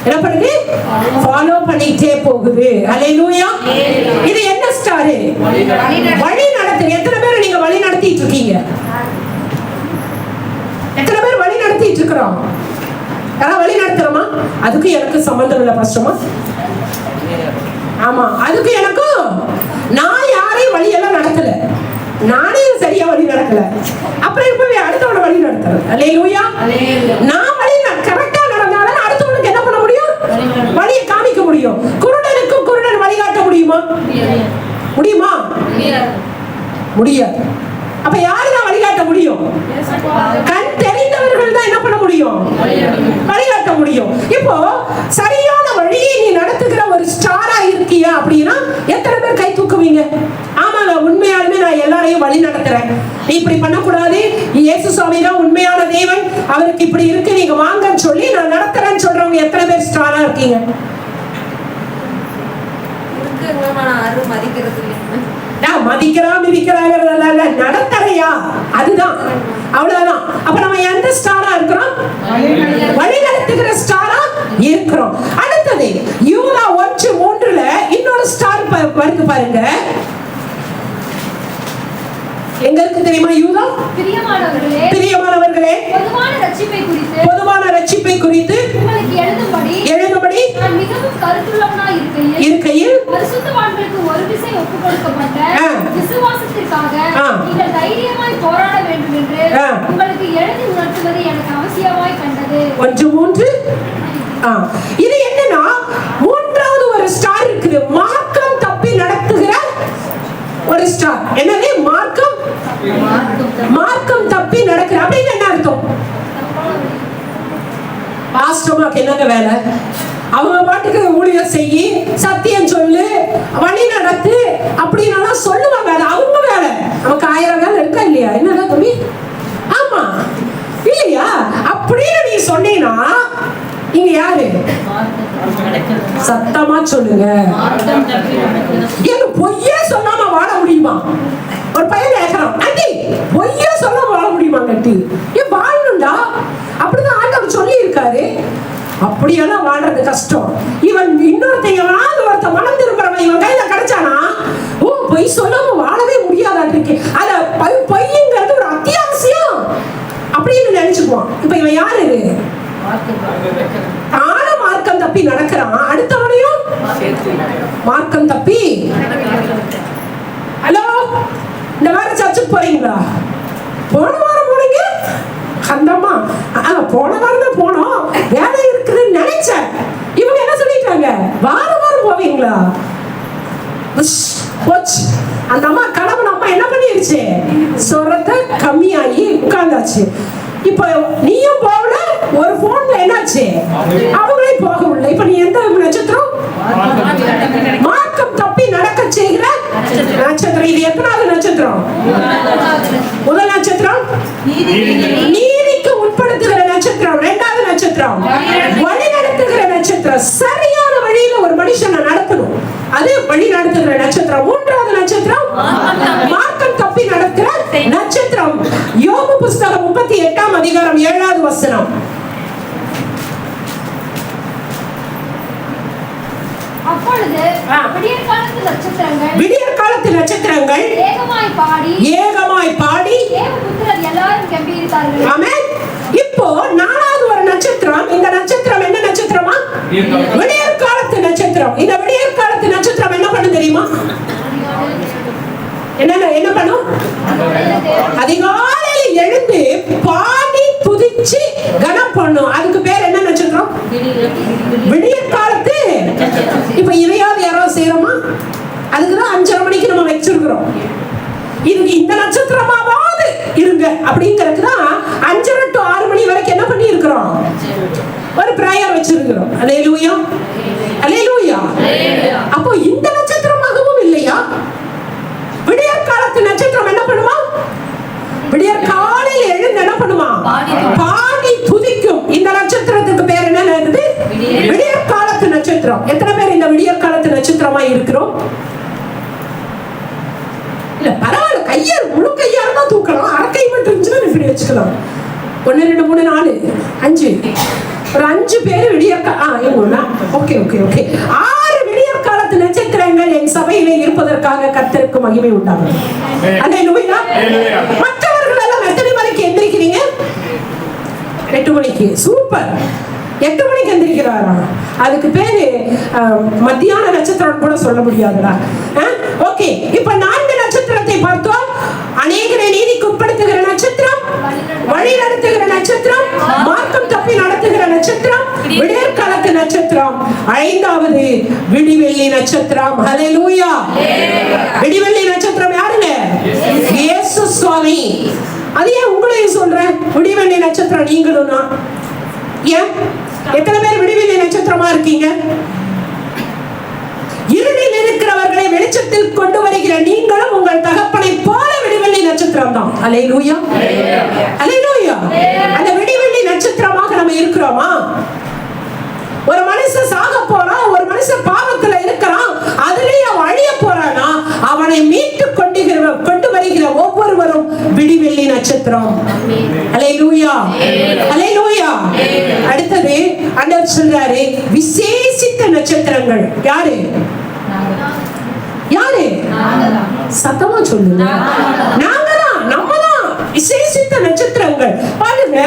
என்ன பண்ணுது? ஃபாலோ பண்ணிட்டே போகுது. ஹல்லேலூயா. இது என்ன ஸ்டார்? வழி நடத்துது. எத்தனை பேர் நீங்க வழி நடத்திட்டு இருக்கீங்க? எத்தனை பேர் வழி நடத்திட்டு இருக்கிறோம்? யாரா வழி நடத்துறோமா? அதுக்கு எனக்கு சம்பந்தம் இல்லை பாஸ்டர்மா. ஆமா, அதுக்கு எனக்கும் நான் யாரையும் வழியெல்லாம் நடத்தல, நானே சரியா வழி நடக்கல, அப்புறம் இப்பவே அடுத்தவனை வழி நடத்துறேன். அல்லேலூயா. நான் வழி கரெக்டா நடந்தாலும் அடுத்தவனுக்கு என்ன பண்ண முடியும்? வழியை காமிக்க முடியும். குருடனுக்கும் குருடன் வழிகாட்ட முடியுமா? முடியுமா? முடியாது. அப்ப யாருதான் வழிகாட்ட முடியும்? கண் தெரிந்தவர்கள் தான் என்ன பண்ண முடியும்? வழிகாட்ட முடியும். இப்போ சரியான வழியை நீ நடத்துகிற ஒரு ஸ்டாரா இருக்கியா அப்படின்னா எத்தனை பேர் கை தூக்குவீங்க? ஆமாங்க, உண்மையாலுமே நான் எல்லாரையும் வழி நடத்துறேன், நீ இப்படி பண்ணக்கூடாது, இயேசு சுவாமி தான் உண்மையான தேவன், அவருக்கு இப்படி இருக்கு, நீங்க வாங்கன்னு சொல்லி நான் நடத்துறேன்னு சொல்றவங்க எத்தனை பேர் ஸ்டாரா இருக்கீங்க? மதிக்கிறாங்கிறதல்ல, நடத்தறையா, அதுதான், அவ்வளவுதான். அப்ப நம்ம எந்த ஸ்டாரா இருக்கிறோம்? வழி நடத்துகிற ஸ்டாரா இருக்கிறோம். அடுத்தது யூதா 1:3 இன்னொரு ஸ்டார் வருது பாருங்க. எங்க இருக்கு தெரியுமா? யூதா. பிரியமானவர்களே, பொதுவான ரட்சிப்பை குறித்து உங்களுக்கு எழுதும்படி நான் மிகவும் கருத்துள்ளவனாய் இருக்கையில் பரிசுத்தவான்களுக்கு ஒரு விசை ஒப்புக்கொடுக்கப்பட்ட விசுவாசத்திற்காக நீங்கள் தைரியமாய் போராட வேண்டும் என்று உங்களுக்கு எழுதி உணர்த்துவது எனக்கு அவசியமாய் கண்டது. 1:3. இது என்னன்னா, மூன்றாவது ஒரு ஸ்டார் இருக்குது, மார்க்கம் தப்பி நடத்துகிற ஒரு ஸ்டார். என்னது? மார்க்கம் தப்பி நடக்கிற. அப்படின்னு என்ன அர்த்தம்? பாஸ்டர்மாக்கு என்னங்க வேலை? அவங்க பாட்டுக்கு ஊழியர் செய்யி, சத்தியம் சொல்லு, வழி நடத்து அப்படின்னு சொல்லுவாங்க, அது அவங்க வேலை. நமக்கு 1000 வேலை இருக்கா இல்லையா? என்னடா தம்பி? ஆமா இல்லையா? அப்படின்னு நீ சொன்னீங்கன்னா இங்க யாரு? சத்தமா சொல்லுங்க. பொய்யே சொல்லாம வாழ முடியுமா? ஒரு பையன் கேட்கறான், ஆண்டி பொய்யே சொல்லாம வாழ முடியுமா? கட்டி ஏன் வாழணும்டா? அப்படிதான் ஆண்டவர் சொல்லி இருக்காரு. அப்படியெல்லாம் வாழ்றது கஷ்டம். இவன் ஒருத்த மனம் திரும்புறவன் இவன் கையில கிடைச்சானா, ஓ பொய் சொல்லாம வாழவே முடியாதான் இருக்கு, அத பொய்ங்கிறது ஒரு அத்தியாவசியம் அப்படின்னு நினைச்சுக்குவான். இப்ப இவன் யாரு? மார்க்கம் தப்பி நடக்கிறான், அடுத்தவனையும் மார்க்கம் தப்பி ஹலோ, இந்த வாரம் சர்ச்சுக்கு போறீங்களா? போன வாரம் போனீங்க? அந்தம்மா போன வாரம் தான் போனோம், வேலை இருக்குதுன்னு நினைச்சேன். இவங்க என்ன சொல்லிட்டாங்க? வாரம் வாரம் போவீங்களா? அந்த அம்மா கடவுள் அம்மா என்ன பண்ணிருச்சு? சொரத்தை கம்மியாகி உட்கார்ந்தாச்சு. இப்ப நீயும் போகல, ஒரு போன்ல என்னாச்சு? அவங்களே போகவில்லை. இப்ப நீ எந்த நட்சத்திரம்? மார்க்கம் தப்பி நடக்க செய்கிற நட்சத்திரம். இது எத்தனாவது நட்சத்திரம்? முதல் நட்சத்திரம் நீதிக்கு உட்படுத்துகிற நட்சத்திரம். இரண்டாவது நட்சத்திரம் வழி நடத்துகிற நட்சத்திரம். சரியான வழியில ஒரு மனுஷனை நடத்தணும், அது வழி நடத்துகிற நட்சத்திரம். மூன்றாவது நட்சத்திரம் மார்க்கம் தப்பி நடக்கிற நட்சத்திரம். யோபு புஸ்தகம் 38ஆம் அதிகாரம் 7வது வசனம். அப்பொழுது விடியற் காலத்து நட்சத்திரங்கள் ஏகமாய் பாடி தேவபுத்திரர் எல்லாரும் கெம்பீரித்தார்கள். ஆமென். இப்போ நாலாவது ஒரு நட்சத்திரம். இந்த நட்சத்திரம் என்ன நட்சத்திரமா? விடியற் காலத்து நட்சத்திரம். இந்த விடியற் காலத்து நட்சத்திரம் என்ன பண்ணும் தெரியுமா? என்ன பண்ணும்? அதிகாலையில் எழுந்து பாடி துதிச்சு கனம் பண்ணும். அதுக்கு பேர் என்ன நட்சத்திரம்? விடியற் காலத்து. இப்ப இதையாவது யாராவது செய்யறோமா? அதுக்குதான் 5:30 மணிக்கு நம்ம வச்சிருக்கிறோம். இதுக்கு இந்த நட்சத்திரமாவது இருங்க அப்படிங்கிறதுதான் 5:30 to 6 மணி வரைக்கும் என்ன பண்ணி இருக்கிறோம்? ஒரு பிரேயர் வச்சிருக்கிறோம். அல்லேலூயா, அல்லேலூயா. அப்போ இந்த நட்சத்திரமாகவும் இல்லையா? விடியற் காலத்து நட்சத்திரம் என்ன பண்ணுமா? விடியற் காலையில் எழுந்து என்ன பண்ணுமா? பாடி துதிக்கும். இந்த நட்சத்திரத்துக்கு பேர் என்ன? விடியற் காலத்து நட்சத்திரம். எத்தனை பேர் இந்த விடியற் காலத்து நட்சத்திரமா இருக்கிறோம்? இல்ல பரவாயில்ல, கையா முழு கையா இருந்தா தூக்கலாம், அரைக்கை மட்டும் இருந்துச்சுன்னா இப்படி வச்சுக்கலாம். 1 2 3 4 5 ஒரு 5 பேர் விடியற் ஓகே ஓகே ஓகே 6 விடியற் காலத்து நட்சத்திரங்கள் என் சபையிலே இருப்பதற்காக கர்த்தருக்கு மகிமை உண்டாகும். அல்லேலூயா. மற்றவர்கள் எல்லாம் எத்தனை மணிக்கு எந்திரிக்கிறீங்க? 8 மணிக்கு. சூப்பர். 8 மணிக்கு எந்திரிக்கிறாரா? அதுக்கு பேரு மத்தியான நட்சத்திரம் கூட சொல்ல முடியாதுடா. ஓகே, இப்ப 4 நட்சத்திரத்தை பார்த்தோம். அநேகரை நீதிக்கு உட்படுத்துகிற நட்சத்திரம், வழி நடத்துகிற நட்சத்திரம், மார்க்கம் தப்பி நடத்துகிற நட்சத்திரம், விடியற் காலத்து நட்சத்திரம். 5வது விடிவெள்ளி நட்சத்திரம். ஹல்லேலூயா. விடிவெள்ளி நட்சத்திரம் யாருங்க? இயேசு சுவாமி. அது ஏன் உங்களையும் சொல்றேன்? விடிவெள்ளி நட்சத்திரம் நீங்களும் தான். ஏன்? எத்தனை பேர் விடிவெள்ளி நட்சத்திரமா இருக்கீங்க? இருளில் இருக்கிறவர்களை வெளிச்சத்தில் கொண்டு வருகிற நீங்களும் உங்கள் தகப்பனை போல விடிவெள்ளி நட்சத்திரம் தான். அல்லேலூயா, அல்லேலூயா. அந்த விடிவெள்ளி நட்சத்திரமாக நம்ம இருக்கிறோமா? ஒரு மனுஷன் சாக போறான், ஒரு மனுஷன் பாவத்துல இருக்கிறான், அதுலயே அவன் அழிய போறானா, அவனை மீட்டு கொண்டு வருகிற ஒவ்வொருவரும் விடிவெள்ளி நட்சத்திரம். அல்லேலூயா, அல்லேலூயா. அடுத்தது ஆண்டவர் சொல்றாரு விசேஷித்த நட்சத்திரங்கள். யாரு? யாரு? சத்தமா சொல்லுங்க. நாங்கதான், நம்மதான் விசேஷித்த நட்சத்திரங்கள். பாருங்க,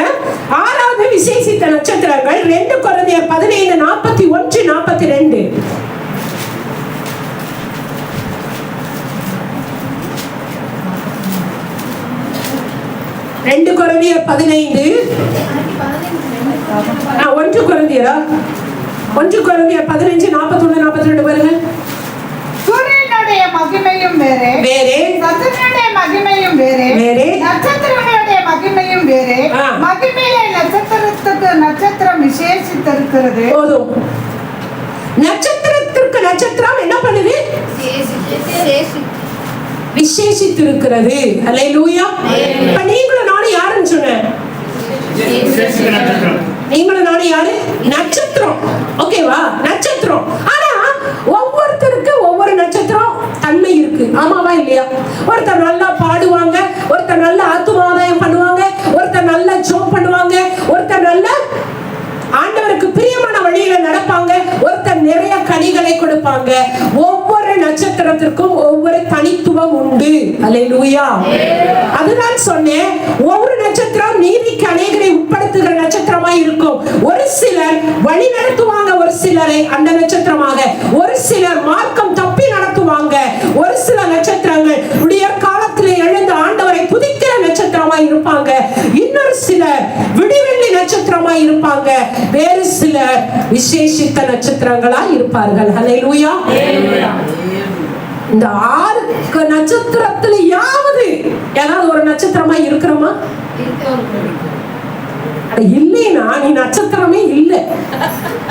6வது விசேஷித்த நட்சத்திரங்கள் 2 கொரிந்தியர் 15:41-42. 2 கொரிந்தியர் 15 1 கொரிந்தியரா? 1 கொரிந்தியர் 15:41-42 பாருங்க. சூரியனுடைய மகிமையும் வேறே, சந்திரனுடைய மகிமையும் வேறே, நட்சத்திரங்களுடைய மகிமையும் வேறே. மகிமையிலே நட்சத்திரத்துக்கு நட்சத்திரம் விசேஷித்திருக்கிறது. போதும். நட்சத்திரத்திற்கு நட்சத்திரம் என்ன பண்ணுது? விசேஷித்திருக்கிறது. அல்லேலூயா. இப்ப நீங்களும் நானும் யாருன்னு சொன்னேன்? நீங்களும் நானும் யாரு? நட்சத்திரம். ஓகேவா? நட்சத்திரம். ஆனா ஒவ்வொருத்தருக்கு ஒவ்வொரு நட்சத்திரம் தன்மை இருக்கு. ஆமாவா இல்லையா? ஒருத்தர் நல்லா பாடுவாங்க, ஒருத்தர் நல்ல ஆத்துமாதாயம் பண்ணுவாங்க, ஒருத்தர் நல்லா ஜெபம் பண்ணுவாங்க, ஒருத்தர் நல்ல ஆண்டவருக்கு பிரியமான வழியில நடப்பாங்க, ஒருத்தர் நிறைய கனிகளை கொடுப்பாங்க. ஒவ்வொரு நட்சத்திரத்திற்கும் ஒவ்வொரு தனித்துவம் உண்டு. அல்லேலூயா. அதுதான் சொன்னேன், ஒவ்வொரு நட்சத்திரம் நீதிக்கு அநேகரை உட்படுத்துகிற நட்சத்திரம் நட்சத்திரமா இருக்கும். ஒரு சிலர் வழி நடத்துவாங்க ஒரு சிலரை அந்த நட்சத்திரமாக, ஒரு சிலர் மார்க்கம் தப்பி நடத்துவாங்க, ஒரு சில நட்சத்திரங்கள் விடியற் காலத்திலே எழுந்து ஆண்டவரை துதிக்கிற நட்சத்திரமா இருப்பாங்க, இன்னொரு சிலர் விடிவெள்ளி நட்சத்திரமா இருப்பாங்க, வேறு சிலர் விசேஷித்த நட்சத்திரங்களா இருப்பார்கள். ஹல்லேலூயா. இந்த 6 நட்சத்திரத்திலேயாவது ஏதாவது ஒரு நட்சத்திரமா இருக்கிறோமா? இல்லைனா நீ நட்சத்திரமே இல்லை.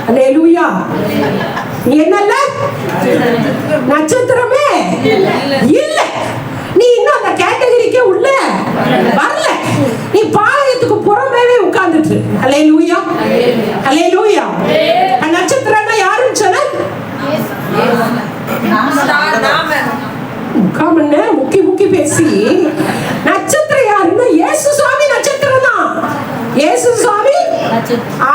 ஹல்லேலூயா. நீ என்னல்ல? நட்சத்திரமே இல்ல. நீ இன்னும் அந்த கேட்டகரிக்கே உள்ள வரல. நீ பாளையத்துக்கு புறமேவே உட்கார்ந்துட்டு. ஹல்லேலூயா. ஹல்லேலூயா. நட்சத்திரம்னா யாருன்னு சொன்ன? முக்காமணி நேரம் முக்கி பேசி நட்சத்திரம் யாருன்னா இயேசு சுவாமி நட்சத்திரம் தான். இயேசு சுவாமி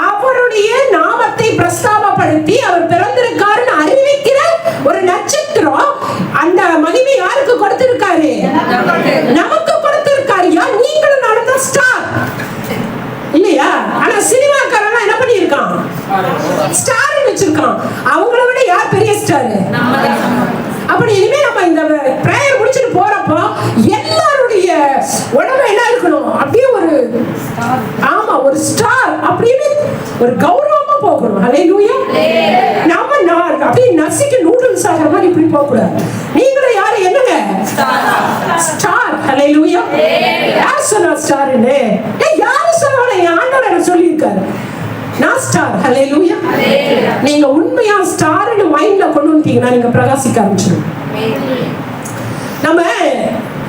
அவருடைய நாமத்தை பிரஸ்தாபப்படுத்தி அவர் பிறந்திருக்காருன்னு அறிவிக்கிற ஒரு நட்சத்திரம். அந்த மகிமை யாருக்கு கொடுத்திருக்காரு? நமக்கு கொடுத்திருக்காரு. நீங்களும் நடந்த ஸ்டார் இல்லையா? ஆனா சினிமாக்காரன் என்ன பண்ணிருக்கான்? ஸ்டார் வச்சிருக்கான். அவங்கள விட யார் பெரிய ஸ்டார்? அப்படி இனிமே நம்ம இந்த பிரேயர் முடிச்சிட்டு போறப்போ எல்லாருடைய உடம்பு என்ன இருக்கணும்? அப்படியே ஒரு ஒரு ஸ்டார் அப்படின்னு ஒரு கௌரவமா போகணும். ஹல்லேலூயா. நாம அப்படியே நசிக்கு நூடுல்ஸ் ஆகிற மாதிரி இப்படி போக கூடாது. நீங்களும் யாரு? என்னங்க? ஸ்டார். ஹல்லேலூயா. யார் சொன்னா ஸ்டார்னு? யாரு சொன்னாலும் என் ஆண்டவர் எனக்கு சொல்லியிருக்காரு நான் ஸ்டார். ஹல்லேலூயா. நீங்க உண்மையா ஸ்டார்னு மைண்ட்ல கொண்டு வந்துட்டீங்கன்னா நீங்க பிரகாசிக்க ஆரம்பிச்சிடும். நம்ம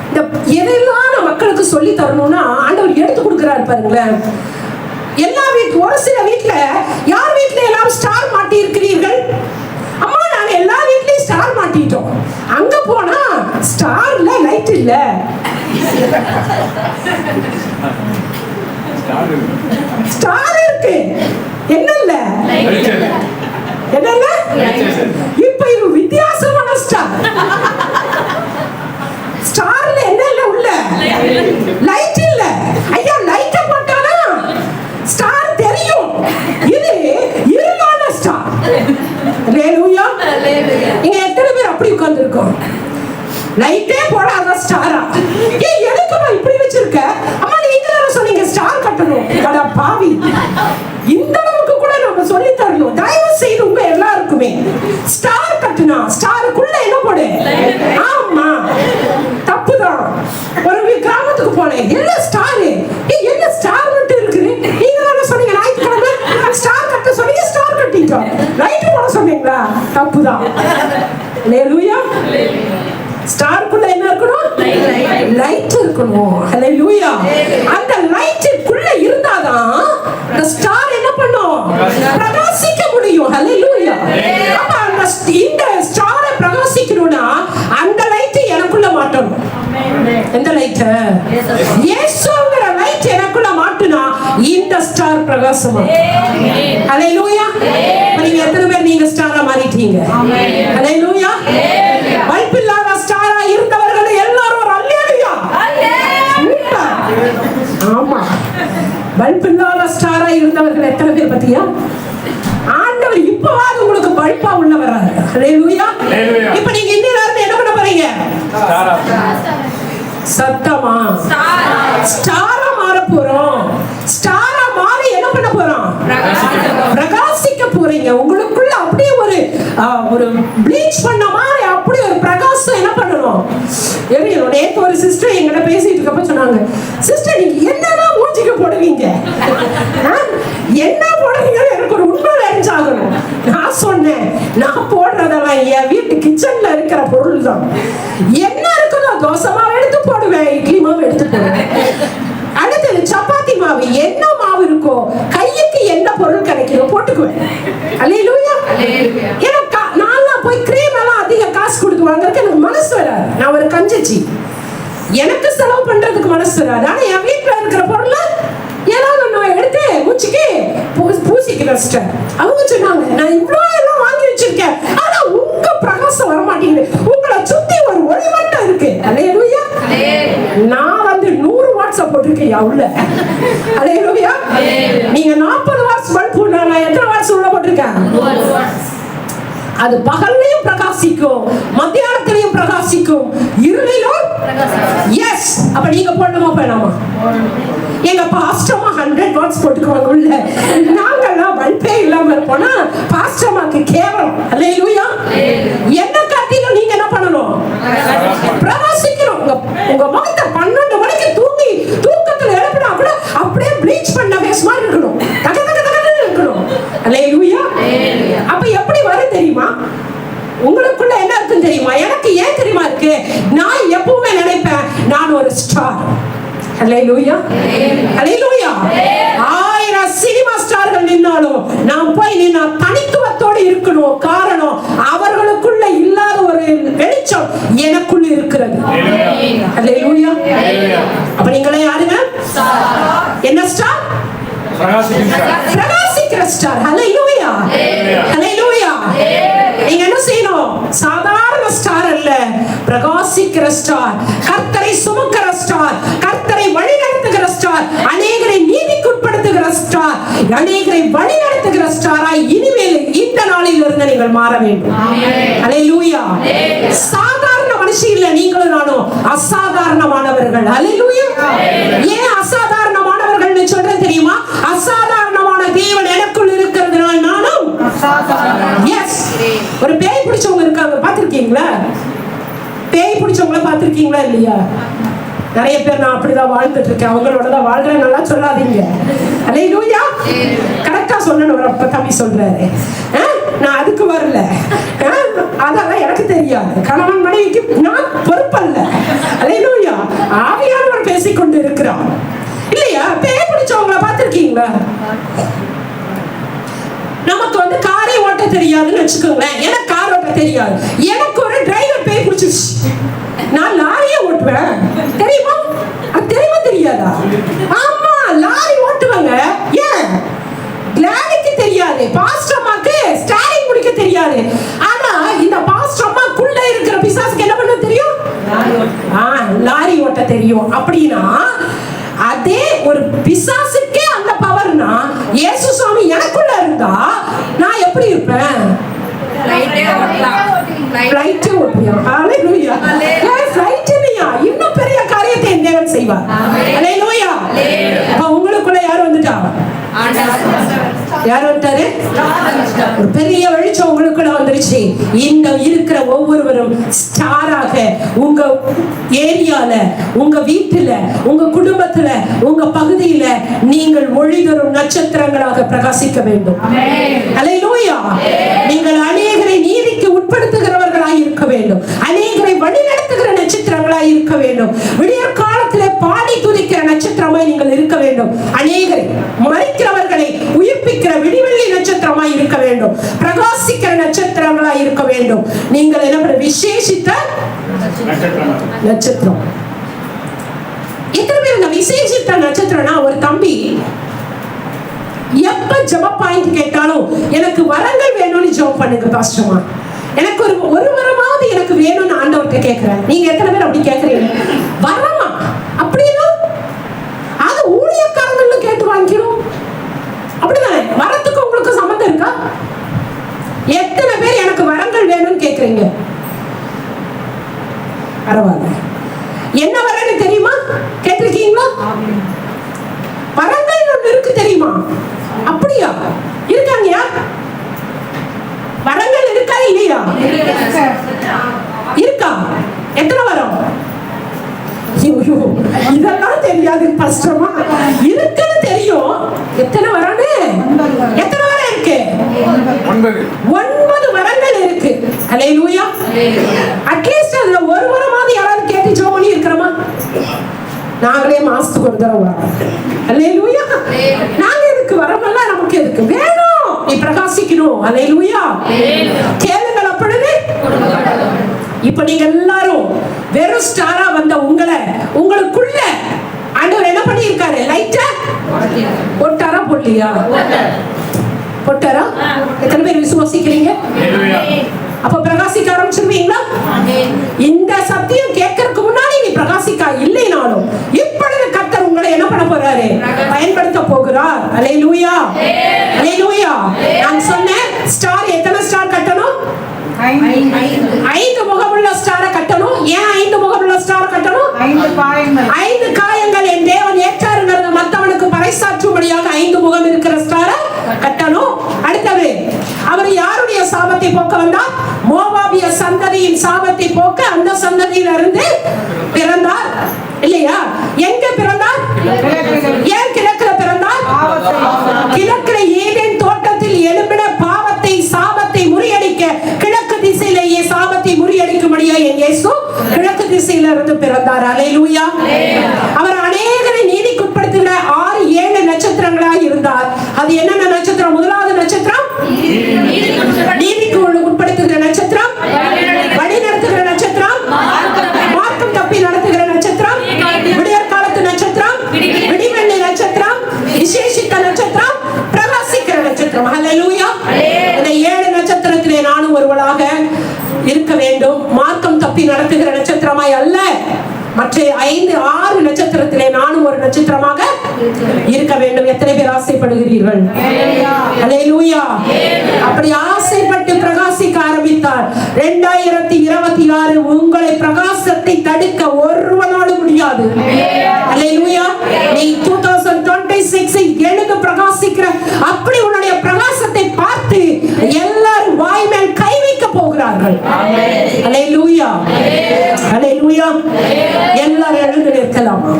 இந்த எதெல்லாம் மக்களுக்கு சொல்லி தரணும்னா ஆண்டவர் எடுத்து கொடுக்கிறாரு பாருங்களேன். எல்லா ஒரு சில வீட்டுல, யார் வீட்டுல எல்லாம் ஸ்டார் மாட்டி இருக்கிறீர்கள்? அம்மா நாங்க எல்லா வீட்லயும் ஸ்டார் மாட்டிட்டோம். அங்க போனா ஸ்டார்ல லைட் இல்ல. ஸ்டார் இருக்கு, என்ன இல்ல? என்ன? இப்ப இது வித்தியாசமான ஸ்டார். ஸ்டார்ல என்ன இல்ல? உள்ள லைட் இல்ல. ஐயா லைட்ட போட்டானா ஸ்டார் தெரியும். இது இருளான ஸ்டார். ஹல்லேலூயா. இங்க எத்தனை பேர் அப்படி உட்கார்ந்து இருக்கோம்? லைட்டே போடாத ஸ்டாரா? எதுக்குமா இப்படி வச்சிருக்க? அம்மா நீங்க தான சொன்னீங்க ஸ்டார் கட்டணும். அட பாவி, இந்த அளவுக்கு கூட நம்ம சொல்லி தரணும். தயவு செய்து உங்க எல்லாருக்குமே ஸ்டார் கட்டுனா ஸ்டாருக்குள்ள என்ன போடு? ஆமா, தப்புதான். ஒரு கிராமத்துக்கு போனேன், என்ன ஸ்டார்? என்ன ஸ்டார் மட்டும் இருக்குது? நீங்க தான சொன்னீங்க ஞாயிற்றுக்கிழமை ஸ்டார் கட்ட சொன்னீங்க, ஸ்டார் கட்டிட்டோம். லைட் போட சொன்னீங்களா? தப்புதான். ஹல்லேலூயா. ஸ்டாருக்குள்ள என்ன இருக்கணும்? லைட் இருக்கணும். ஹல்லேலூயா. அந்த லைட்டுக்குள்ள இருந்தாதான் அந்த ஸ்டார் என்ன பண்ணும்? பிரகாசிக்க முடியும். ஹல்லேலூயா. அப்ப இந்த ஸ்டாரை பிரகாசிக்கணும்னா அந்த லைட் எனக்குள்ள மாட்டணும். எந்த லைட்? இயேசுங்கிற லைட் எனக்குள்ள மாட்டுனா இந்த ஸ்டார் பிரகாசமா. ஹல்லேலூயா. நீங்க எத்தனை பேர் நீங்க ஸ்டாரா மாறிட்டீங்க? ஹல்லேலூயா. பல்ப் இல்லாத ஸ்டாரா இருந்தவர்கள் எல்லாரும் ஒரு அல்லேலூயா. ஆமா, பல்ப் இல்லாத ஸ்டாரா இருந்தவர்கள் எத்தனை பேர் பத்தியா? ஆண்டவர் இப்பவாது உங்களுக்கு பல்பா உள்ள வர்றாரு. ஹல்லேலூயா. இப்ப நீங்க இன்னில இருந்து என்ன பண்ண போறீங்க? சத்தமா ஸ்டாரா மாற போறோம். ஸ்டாரா மாறி என்ன பண்ண போறோம்? பிரகாசிக்க போறீங்க. உங்களுக்குள்ள அப்படியே ஒரு ப்ளீச் பண்ண மாதிரி அப்படி ஒரு பிரகாசம் என்ன பண்ணணும்? நேத்து ஒரு சிஸ்டர் எங்கிட்ட பேசிட்டு இருக்கப்ப சொன்னாங்க, சிஸ்டர் நீங்க என்னதான் மூஞ்சிக்கு போடுவீங்க? என்ன போடுவீங்கன்னு எனக்கு ஒரு உண்மை அறிஞ்சாகணும். நான் சொன்னேன், நான் போடுறதெல்லாம் என் வீட்டு கிச்சன்ல இருக்கிற பொருள் தான். என்ன இருக்குதோ தோசை மாவு எடுத்து போடுவேன், இட்லி மாவு எடுத்து போடுவேன். அடுத்தது சப்பாத்தி மாவு, என்ன மாவு இருக்கோ கையுக்கு என்ன பொருள் கிடைக்குதோ போட்டுக்குவேன். அல்லேலூயா. எனக்கு நான் போய் கிரீம் எல்லாம் அதிக காசு கொடுத்து வாங்குறதுக்கு எனக்கு மனசு வராது. நான் ஒரு கஞ்சச்சி, எனக்கு செலவு பண்றதுக்கு மனசு வராது. ஆனா என் வீட்டுல இருக்கிற பொருள் ஏதாவது நான் எடுத்து மூச்சுக்கு பூசிக்கு வச்சிட்டேன். அவங்க சொன்னாங்க, நான் இவ்வளவு எல்லாம் வாங்கி வச்சிருக்கேன், ஆனா உங்க பிரகாசம் வர மாட்டேங்குது, உங்களை சுத்தி ஒரு ஒளி வட்டம் இருக்கு. அல்லேலூயா. நான் 100 வாட்ஸ் போட்டிருக்கேன் வச்சிருக்கீங்க உள்ள. அல்லேலூயா. நீங்க 40 வாட்ஸ் பல்பு நான் எத்தனை வாட்ஸ் உள்ள போட்டிருக்கேன்? அது பகல்லையும் பிரகாசிக்கும், மத்தியானத்திலையும் பிரகாசிக்கும், இருளிலும் எஸ். அப்ப நீங்க போடணுமா வேணாமா? எங்க பாஸ்டமா 100 வாட்ஸ் போட்டுக்குவாங்க உள்ள. நாங்கெல்லாம் பல்பே இல்லாம இருப்போம்னா பாஸ்டமாக்கு கேவலம். அல்லேலூயா. என்ன காட்டிலும் நீங்க என்ன பண்ணணும்? பிரகாசிக்கணும். உங்க முகத்தை 12 மணிக்கு தூக்கத்துல எழுப்பினா கூட அப்படியே ப்ளீச் பண்ண ஃபேஸ் மாதிரி இருக்கணும், தக தக தகன்னு இருக்கணும். அல்லேலூயா. அப்ப எப்படி வரும் தெரியுமா? உங்களுக்குள்ள என்ன இருக்குன்னு தெரியுமா? எனக்கு ஏன் தெரியுமா இருக்கு? நான் எப்பவுமே நினைப்பேன் நான் ஒரு ஸ்டார். அல்லேலூயா. அல்லேலூயா. 1000 சினிமா ஸ்டார்கள் நின்னாலும் நான் போய் நின்னா தனித்துவத்தோடு இருக்கணும். காரணம் அவர்களுக்குள்ள இல்லாத ஒரு வெளிச்சம் எனக்குள்ள இருக்கிறது. அல்லேலூயா. அப்ப நீங்களே யாருங்க? என்ன ஸ்டார்? பிரகாசிக்கிற ஸ்டார். ஹல்லேலூயா. ஹல்லேலூயா. நீங்க என்ன செய்யணும்? சாதாரண ஸ்டார் அல்ல, பிரகாசிக்கிற ஸ்டார், கர்த்தரை சுமக்கிற ஸ்டார், கர்த்தரை வழிநடத்துகிற ஸ்டார், அநேகரை நீதிக்கு உட்படுத்துகிற ஸ்டார், அநேகரை வழிநடத்துகிற ஸ்டாராய் இனிமேல் இந்த நாளில் இருந்து நீங்கள் மாற வேண்டும். ஹல்லேலூயா. சாதாரண மனுஷன் இல்ல நீங்களும் நானும், அசாதாரணமானவர்கள். ஹல்லேலூயா. ஏன் அசாதாரணமானவர்கள்னு சொல்றேன் தெரியுமா? அசாதாரணமான தேவன் எனக்குள் இருக்கிறதுனால நானும் எஸ். ஒரு பேய் பிடிச்சவங்க இருக்காங்க, பாத்திருக்கீங்களா? பேய் பிடிச்சவங்கள பாத்திருக்கீங்களா இல்லையா? நிறைய பேர் நான் அப்படிதான் வாழ்ந்துட்டு இருக்கேன், அவங்களோட தான் வாழ்றேன், நல்லா சொல்லாதீங்க. அல்லேலூயா. கரெக்டா சொல்லணும். அப்ப தம்பி சொல்றாரு, நான் அதுக்கு வரல, அதெல்லாம் எனக்கு தெரியாது, கணவன் மனைவிக்கு நான் பொறுப்பல்ல. அல்லேலூயா. ஆவியானவர் பேசிக்கொண்டு இருக்கிறான் இல்லையா? பேய் பிடிச்சவங்கள பாத்திருக்கீங்களா? நமக்கு வந்து காரை ஓட்ட தெரியாதுன்னு வச்சுக்கோங்களேன். எனக்கு கார் ஓட்ட தெரியாது, எனக்கு ஒரு டிரைவர் பேய் பிடிச்சிருச்சு. நான் லாரியே ஓட்டுவேன், தெரியுமா? அது தெரியுமா தெரியாதா? ஆமா, லாரி ஓட்டுவாங்க. ஏன்? லாரிக்கு தெரியாது, பாஸ்டர் அம்மாக்கு ஸ்டீரிங் பிடிக்க தெரியாது. ஆனா இந்த பாஸ்டர் அம்மாக்குள்ள இருக்கிற பிசாசுக்கு என்ன பண்ண தெரியும்? லாரி ஓட்ட தெரியும். அப்படின்னா அதே ஒரு பிசாசுக்கே அந்த பவர்னா இயேசு சுவாமி எனக்குள்ள இருந்தா நான் எப்படி இருப்பேன்? ஃளைட் ஓட்டுவியா? ஹல்லேலூயா. ஃளைட் இல்லையா, இன்னும் பெரிய காரியத்தை என் தேவன் செய்வார். ஹல்லேலூயா. அப்ப உங்களுக்குள்ள யார் வந்துட்டா? யார் வந்துட்டாரு? ஒரு பெரிய வெளிச்சம் உங்களுக்குள்ள வந்துருச்சு. இந்த இருக்கிற ஒவ்வொருவரும் ஸ்டாராக உங்க ஏரியால, உங்க வீட்டுல, உங்க குடும்பத்துல, உங்க பகுதியில நீங்கள் ஒளி தரும் நட்சத்திரங்களாக பிரகாசிக்க வேண்டும். அல்லேலூயா. நீங்கள் அநேகரை நீதிக்கு உட்படுத்துகிறவர்களாய் இருக்க வேண்டும், அநேகரை வழிநடத்துகிற நட்சத்திரங்களாய் இருக்க வேண்டும், விடியற் காலத்திலே பாடி துதிக்கிற நட்சத்திரமாய் நீங்கள் இருக்க வேண்டும், அநேகரை மரிக்கிறவர்களை உயிர்ப்பிக்கிற விடிவெள்ளி நட்சத்திரமாய் இருக்க வேண்டும், பிரகாசிக்கிற நட்சத்திரங்களாய் இருக்க வேண்டும். நீங்கள் என்ன பண்ண? விசேஷித்த நட்சத்திரம். எத்தனை பேர் இந்த விசேஷித்த நட்சத்திரம்னா? ஒரு தம்பி எப்ப ஜெப பாயிண்ட் கேட்டாலும் எனக்கு வரங்கள் வேணும்னு ஜெபம் பண்ணுங்க பாஸ்டர்மா, எனக்கு ஒரு வரமாவது எனக்கு வேணும்னு ஆண்டவர்கிட்ட கேட்கிறேன். நீங்க எத்தனை பேர் அப்படி கேட்கறீங்க? வரமா? அப்படின்னா அது ஊழியக்காரங்கள்ல கேட்டு வாங்கிக்கிறோம், அப்படிதானே? வரத்துக்கு உங்களுக்கு சம்பந்தம் இருக்கா? எத்தனை பேர் எனக்கு வரங்கள் வேணும்னு கேக்குறீங்க? பரவாயில்ல. என்ன வரன்னு தெரியுமா? கேட்டிருக்கீங்களா? வரங்கள் ஒண்ணு இருக்கு தெரியுமா? அப்படியா? இருக்காங்கயா? வரங்கள் இருக்கா இல்லையா? இருக்கா? எத்தனை வரும்? இதெல்லாம் தெரியாது கஷ்டமா? இருக்குன்னு தெரியும். எத்தனை வரன்னு? எத்தனை வரம் இருக்கு? 9 வரங்கள் இருக்கு. ஹல்லேலூயா. அட்லீஸ்ட் அதுல ஒரு வரமாவது யாராவது கேட்டு ஜெபம் பண்ணி இருக்கிறோமா? நாங்களே மாசத்துக்கு ஒரு தடவை வரோம். அல்லேலூயா. நாங்க எதுக்கு வரமெல்லாம் நமக்கு எதுக்கு வேணும்? நீ பிரகாசிக்கணும். அல்லேலூயா. கேளுங்கள் அப்பொழுது. இப்ப நீங்க எல்லாரும் வெறும் ஸ்டாரா வந்த உங்களுக்குள்ள ஆண்டவர் என்ன பண்ணி இருக்காரு? லைட்டா போட்டாரா போடலையா? போட்டாரா? எத்தனை பேர் விசுவாசிக்கிறீங்க? அப்ப பிரகாசிக்க ஆரம்பிச்சிருவீங்களா? இந்த சத்தியம் கேட்கறதுக்கு முன்னாடி நீ பிரகாசிக்கா இல்லைனாலும் இப்பொழுது கர்த்தர் உங்களை என்ன பண்ண போறாரு? பயன்படுத்த போகிறார். அல்லேலூயா, அல்லேலூயா. நான் சொன்னேன் ஸ்டார் எத்தனை ஸ்டார் கட்டணும்? 5 முகமுள்ள ஸ்டாரை கட்டணும். ஏன் 5 முகமுள்ள ஸ்டார் கட்டணும்? 5 காயங்கள் என் தேவன் ஏற்றாருங்கிறத மத்தவனுக்கு பறைசாற்றும்படியாக 5 முகம் இருக்கிற ஸ்டாரை கட்டணும். அடுத்தது அவர் யாருடைய சாபத்தை போக்க வந்தார்? மோவாபிய சந்ததியின் சாபத்தை போக்க அந்த சந்ததியிலிருந்து பிறந்தார் இல்லையா? எங்க பிறந்தார்? ஏன் கிழக்குல பிறந்தார்? கிழக்குல ஏதேன் தோட்டத்தில் எழும்பின பாவத்தை சாபத்தை முறியடிக்க கிழக்கு திசையிலேயே சாபத்தை முறியடிக்கும்படியா என் இயேசு கிழக்கு திசையில இருந்து பிறந்தார். அல்லேலூயா. அவர் அநேகரை நீதிக்குட்படுத்துகிற 6-7 நட்சத்திரங்களாக இருந்தார். அது என்னென்ன நட்சத்திரம்? முதலாவது நட்சத்திரம் நீதிக்கு உட்படுத்துகிற நட்சத்திரம், வழி நடத்துகிற நட்சத்திரம், மார்க்கம் தப்பி நடத்துகிற நட்சத்திரம், விடியற் காலத்து நட்சத்திரம், விடிவெள்ளி நட்சத்திரம், விசேஷித்த நட்சத்திரம், பிரகாசிக்கிற நட்சத்திரம். அல்லேலூயா. இந்த 7 நட்சத்திரத்திலே நானும் ஒருவளாக இருக்க வேண்டும். மார்க்கம் தப்பி நடத்துகிற நட்சத்திரமாய் அல்ல, மற்ற 5-6 நட்சத்திரத்திலே நானும் ஒரு நட்சத்திரமாக இருக்க வேண்டும். எத்தனை பேர் ஆசைப்படுகிறீர்கள்? அல்லேலூயா. அப்படி ஆசைப்பட்டு பிரகாசிக்க ஆரம்பித்தார். 2026 உங்களை பிரகாசத்தை தடுக்க ஒருவனாலும் முடியாது. அல்லேலூயா. நீ 2026 எழுக பிரகாசிக்கிற அப்படி உன்னுடைய பிரகாசத்தை பார்த்து எல்லாரும் வாய் மேல் கை வைக்க போகிறார்கள். அல்லேலூயா, அல்லேலூயா. எல்லாரும் எழுந்து நிற்கலாமா?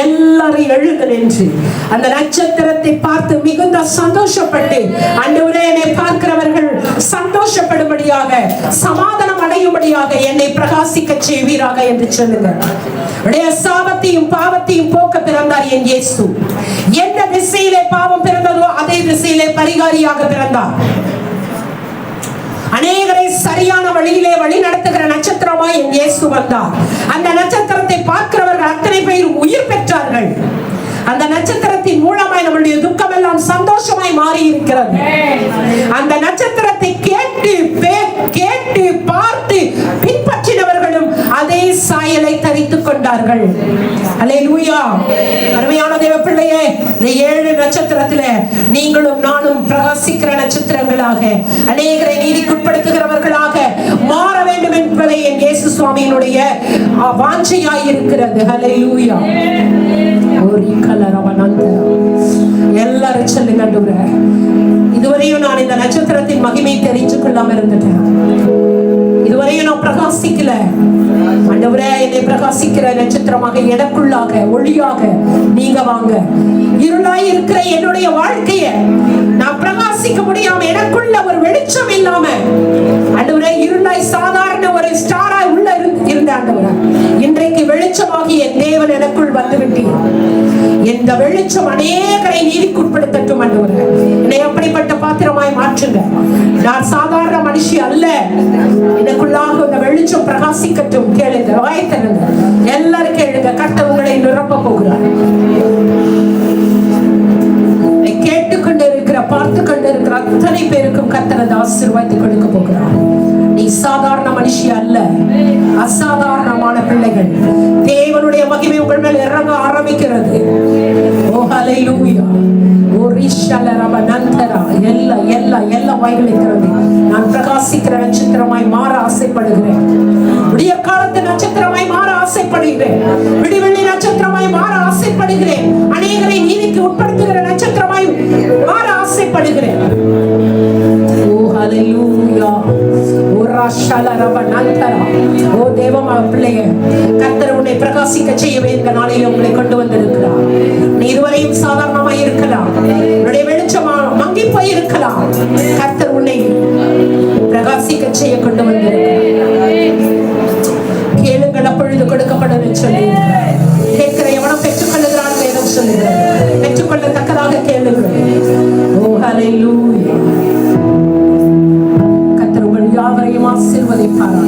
எல்லாரும் எழுந்து நின்று அந்த நட்சத்திரத்தை பார்த்து மிகுந்த சந்தோஷப்பட்டு, ஆண்டவரே என்னை பார்க்கிறவர்கள் சந்தோஷப்படும்படியாக சமாதானம் அடையும்படியாக என்னை பிரகாசிக்க செய்வீராக என்று சொல்லுங்க. சாபத்தையும் பாவத்தையும் போக்க பிறந்தார் என் இயேசு. எந்த திசையிலே பாவம் பிறந்ததோ அதே திசையிலே பரிகாரியாக பிறந்தார். அநேகரை சரியான வழியிலே வழி நடத்துகிற நட்சத்திரமாய் என் இயேசு வந்தார். அந்த நட்சத்திரத்தை பார்க்கிறவர்கள் அத்தனை பேரும் உயிர் பெற்றார்கள். அந்த நட்சத்திரத்தின் மூலமாய் நம்முடைய துக்கம் எல்லாம் சந்தோஷமாய் மாறி இருக்கிறது. அந்த நட்சத்திரத்தை கேட்டு பார்த்து பின்பற்றினவர்களும் அதே சாயலை தரித்துக் கொண்டார்கள். அல்லேலூயா. அருமையான தேவ பிள்ளையே, இந்த 7 நட்சத்திரத்திலே நீங்களும் நானும் பிரகாசிக்கிற நட்சத்திரங்களாக அநேகரை நீதிக்குட்படுத்துகிறவர்களாக மாற வேண்டும் என்பதை என் இயேசு சுவாமியினுடைய வாஞ்சையாய் இருக்கிறது. அல்லேலூயா. எல்லாரும் சொல்லுங்க, ஆண்டவரே இதுவரையும் நான் இந்த நட்சத்திரத்தின் மகிமை தெரிஞ்சு கொள்ளாம இருந்துட்டேன். இதுவரையும் நான் பிரகாசிக்கல. ஆண்டவரே என்னை பிரகாசிக்கிற நட்சத்திரமாக எனக்குள்ளாக ஒளியாக நீங்க வாங்க. இருளாய் இருக்கிற என்னுடைய வாழ்க்கைய நான் பிரகாசிக்க முடியாம எனக்குள்ள ஒரு வெளிச்சம் இல்லாம ஆண்டவரே இருளாய் சாதாரண ஒரு ஸ்டாராய் உள்ள இருந்த ஆண்டவரே இன்றைக்கு வெளிச்சமாகி என் தேவன் எனக்குள் வந்து விட்டீர். இந்த வெளிச்சம் அநேகரை நீதிக்குட்படுத்தட்டும் ஆண்டவரே. என்னை அப்படிப்பட்ட பாத்திரமாய் மாற்றுங்க. நான் சாதாரண மனுஷி அல்ல. எனக்குள்ளாக இந்த வெளிச்சம் பிரகாசிக்கட்டும். கேளுங்க, வாய்த்தனுங்க, எல்லாரும் கேளுங்க. கர்த்தர் உங்களை நிரப்ப போகிறார். கேட்டுக்கொண்டு இருக்கிற பார்த்து கொண்டு இருக்கிற அத்தனை பேருக்கும் கர்த்தர் ஆசீர்வாதத்தை கொடுக்க போகிறார். நீ சாதாரண மனுஷி அல்ல, அசாதாரணமான பிள்ளைகள். தேவனுடைய மகிமை உங்கள் மேல் இறங்க ஆரம்பிக்கிறது. ஓ ஹல்லேலூயா. ஓ ரிஷலரப நந்தரா. எல்லா வாய்களை திறந்து நான் பிரகாசிக்கிற நட்சத்திரமாய் மாற ஆசைப்படுகிறேன். விடிய காலத்து நட்சத்திரமாய் மாற ஆசைப்படுகிறேன். விடிவெள்ளி நட்சத்திரமாய் மாற ஆசைப்படுகிறேன். அநேகரை நீதிக்கு உட்படுத்துகிற நட்சத்திரமாய் மாற ஆசைப்படுகிறேன். ஓ ஹல்லேலூயா. ஓ ரஷலரப நந்தரா. ஓ தேவமான பிள்ளையே, கர்த்தர் உன்னை பிரகாசிக்க செய்யவே இந்த நாளில் உங்களை கொண்டு வந்திருக்கிறார். நீ இதுவரையும் சாதாரணமாய் இருக்கலாம், உன்னுடைய வெளிச்சமா மங்கி போய் இருக்கலாம். கர்த்தர் உன்னை பிரகாசிக்க செய்ய கொண்டு வந்திருக்கிறார். கேளுங்கள், அப்பொழுது கொடுக்கப்படும் சொல்லி கேட்கிற எவனும் பெற்றுக்கொள்ளுகிறான் வேதம் சொல்லுகிறது. பெற்றுக்கொள்ளத்தக்கதாக கேளுங்கள். ஓ ஹல்லேலூயா. கர்த்தர் உங்கள் யாவரையும் ஆசீர்வதிப்பாராக.